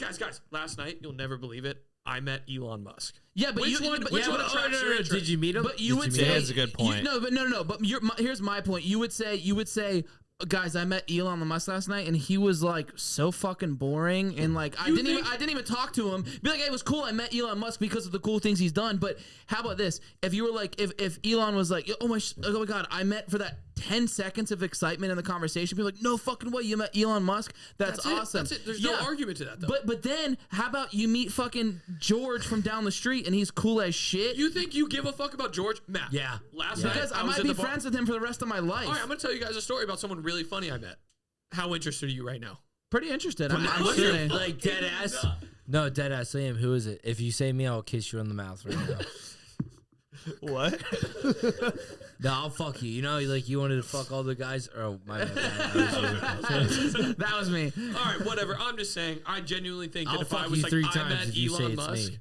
Last night, you'll never believe it. I met Elon Musk. Yeah, but which one attracts your interest? Did you meet him? But you would say that's a good point. No. But here's my point. You would say, guys, I met Elon Musk last night, and he was like so fucking boring, and like I didn't even talk to him. Be like, hey, it was cool. I met Elon Musk because of the cool things he's done. But how about this? If you were like, if Elon was like, oh my god, I met for that 10 seconds of excitement in the conversation. People like, no fucking way, you met Elon Musk. That's awesome. That's it. There's no argument to that, though. But then, how about you meet fucking George from down the street, and he's cool as shit? You think you give a fuck about George? Matt. Yeah. Last night, because I might be friends with him for the rest of my life. All right, I'm gonna tell you guys a story about someone really funny I met. How interested are you right now? Pretty interested. I'm sure, like dead ass. No, dead ass. Sam, who is it? If you say me, I'll kiss you on the mouth right now. What? No, I'll fuck you. You know, like you wanted to fuck all the guys. Oh, my bad. That was me. All right, whatever. I'm just saying. I genuinely think that I'll if I fuck was you like, 3 I times met if you say Elon it's Musk. me.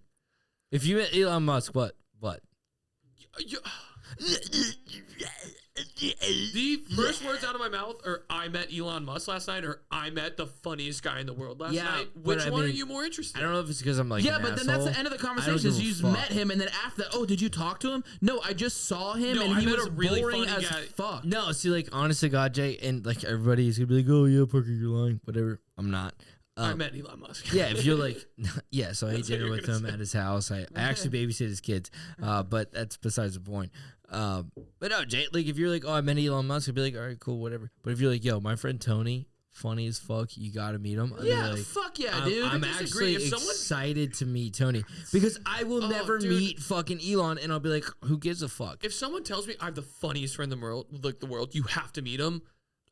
If you met Elon Musk, what? The first words out of my mouth are I met Elon Musk last night or I met the funniest guy in the world last night. Which one are you more interested in? I don't know if it's because I'm like then that's the end of the conversation. Is you met him and then after that, oh, did you talk to him? No, I just saw him and he was a really boring as fuck. No, see, like honest to God, Jay, and like everybody's gonna be like, oh yeah, Parker, you're lying. Whatever. I'm not. I met Elon Musk. Yeah, if you're like, yeah, so I ate dinner with him at his house. I actually babysit his kids, but that's besides the point. But no, Jay, like if you're like, oh, I met Elon Musk, I'd be like, all right, cool, whatever. But if you're like, yo, my friend Tony, funny as fuck, you gotta meet him. Yeah, like, fuck yeah, dude. I'm actually excited to meet Tony because I will never meet fucking Elon, and I'll be like, who gives a fuck? If someone tells me I have the funniest friend in the world, you have to meet him.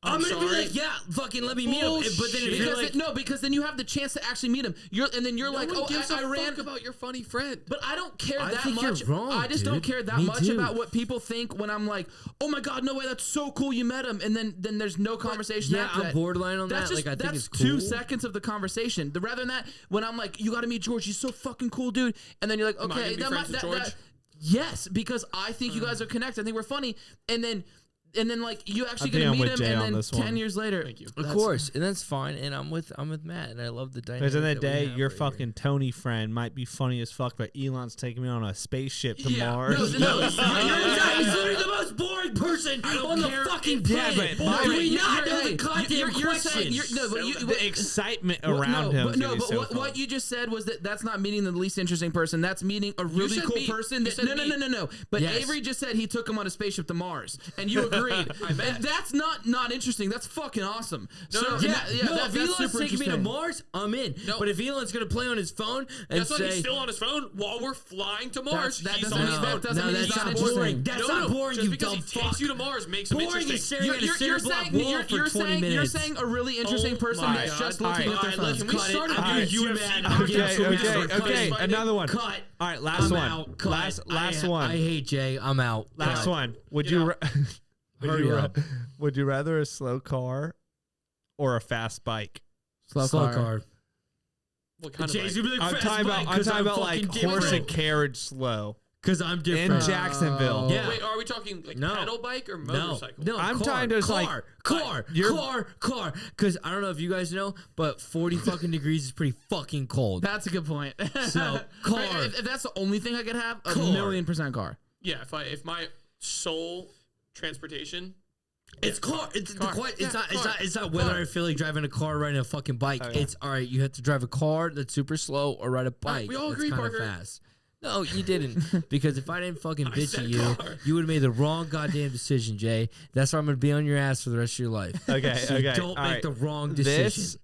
I'm gonna be like, yeah, fucking let me meet him. But then if you're like, because then you have the chance to actually meet him. You're like, oh, I ran about your funny friend. But I don't care that think much. You're wrong, I just don't care that Me much too. about what people think when I'm like, oh my god, no way, that's so cool, you met him, and then there's no conversation. Yeah, after I'm borderline on that. Like I think it's cool. 2 seconds of the conversation. Rather than that, when I'm like, you got to meet George, he's so fucking cool, dude, and then you're like, okay, yes, because I think you guys are connected. I think we're funny, and then like you actually gonna meet him, and then 10 years later, thank you. Of course, and that's fine. And I'm with Matt, and I love the dynamic. Because in the that we day, have your right fucking Tony friend might be funny as fuck, but Elon's taking me on a spaceship to Yeah. Mars. He's literally the most boring person on the fucking planet. but Do we not know the goddamn question? The excitement around him. But what you just said was that's not meeting the least interesting person. That's meeting a really cool person. No. But Avery just said he took him on a spaceship to Mars, and you agreed. That's not interesting. That's fucking awesome. If Elon's taking me to Mars, I'm in. No. But if Elon's gonna play on his phone and Guess what? say He's still on his phone while we're flying to Mars. That he's doesn't on mean his phone. that doesn't mean that's he's not not boring. interesting. That's not boring. you because he dumb takes fuck. you to Mars makes him Boring is interesting. staring at a cinder block wall for 20 minutes. You're saying a really interesting person my that's God. just looking at their phone. Can we start I'm getting you mad. I'm getting so mad. Okay, another one. Cut. All right, last I'm one. out. Cut. Last I one. hate Jay. I'm out. Last Cut. one. Would Get you out. Hurry up. would you rather a slow car or a fast bike? Slow car. What kind of Jay's bike? gonna be like, I'm fast talking bike, about 'cause I'm like fucking horse different. and carriage slow Because I'm in different. Jacksonville. Yeah. Wait, are we talking like No. pedal bike or No, motorcycle? no, I'm car, trying to, car, like, car. Because I don't know if you guys know, but 40 fucking degrees is pretty fucking cold. That's a good point. So, car. If that's the only thing I could have, a Car. 1,000,000% car. Yeah, if my sole transportation, It's car. It's Car. the it's Yeah, not. It's car. not. It's not whether Car. I feel like driving a car or riding a fucking bike. Oh, yeah. It's all right. You have to drive a car that's super slow or ride a bike. we all that's agree, kinda Parker. fast. No, you didn't. Because if I didn't fucking bitch said at you, car. you would have made the wrong goddamn decision, Jay. That's why I'm gonna be on your ass for the rest of your life. Okay, So okay. don't all make right. the wrong decision. This.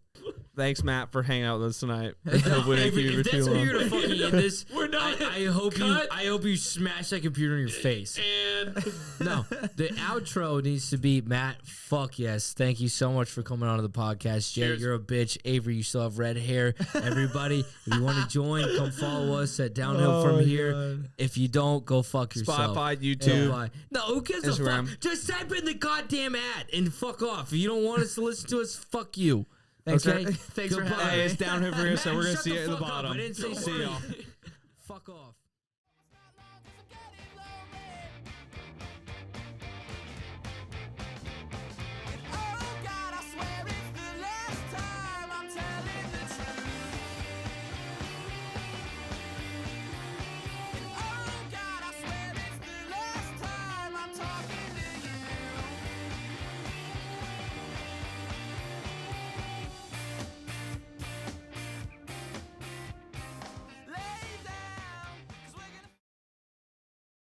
Thanks, Matt, for hanging out with us tonight. Hope we didn't keep you If for that's too how you're long. gonna fucking end this, We're not. I hope Cut. I hope you smash that computer in your face. and No, the outro needs to be Matt. Fuck yes, thank you so much for coming on to the podcast, Jay. Cheers. You're a bitch. Avery, you still have red hair. Everybody, if you want to join, come follow us at Downhill From Here. If you don't, go fuck yourself. Spotify, YouTube. Bye. No, who gives a Instagram. fuck? Just type in the goddamn ad and fuck off. If you don't want us to listen to us, fuck you. Thanks Okay? thanks for Goodbye. having Hey, me. it's down here for you, so we're gonna Shut see the you at the fuck up. bottom. I didn't say See y'all. Fuck off.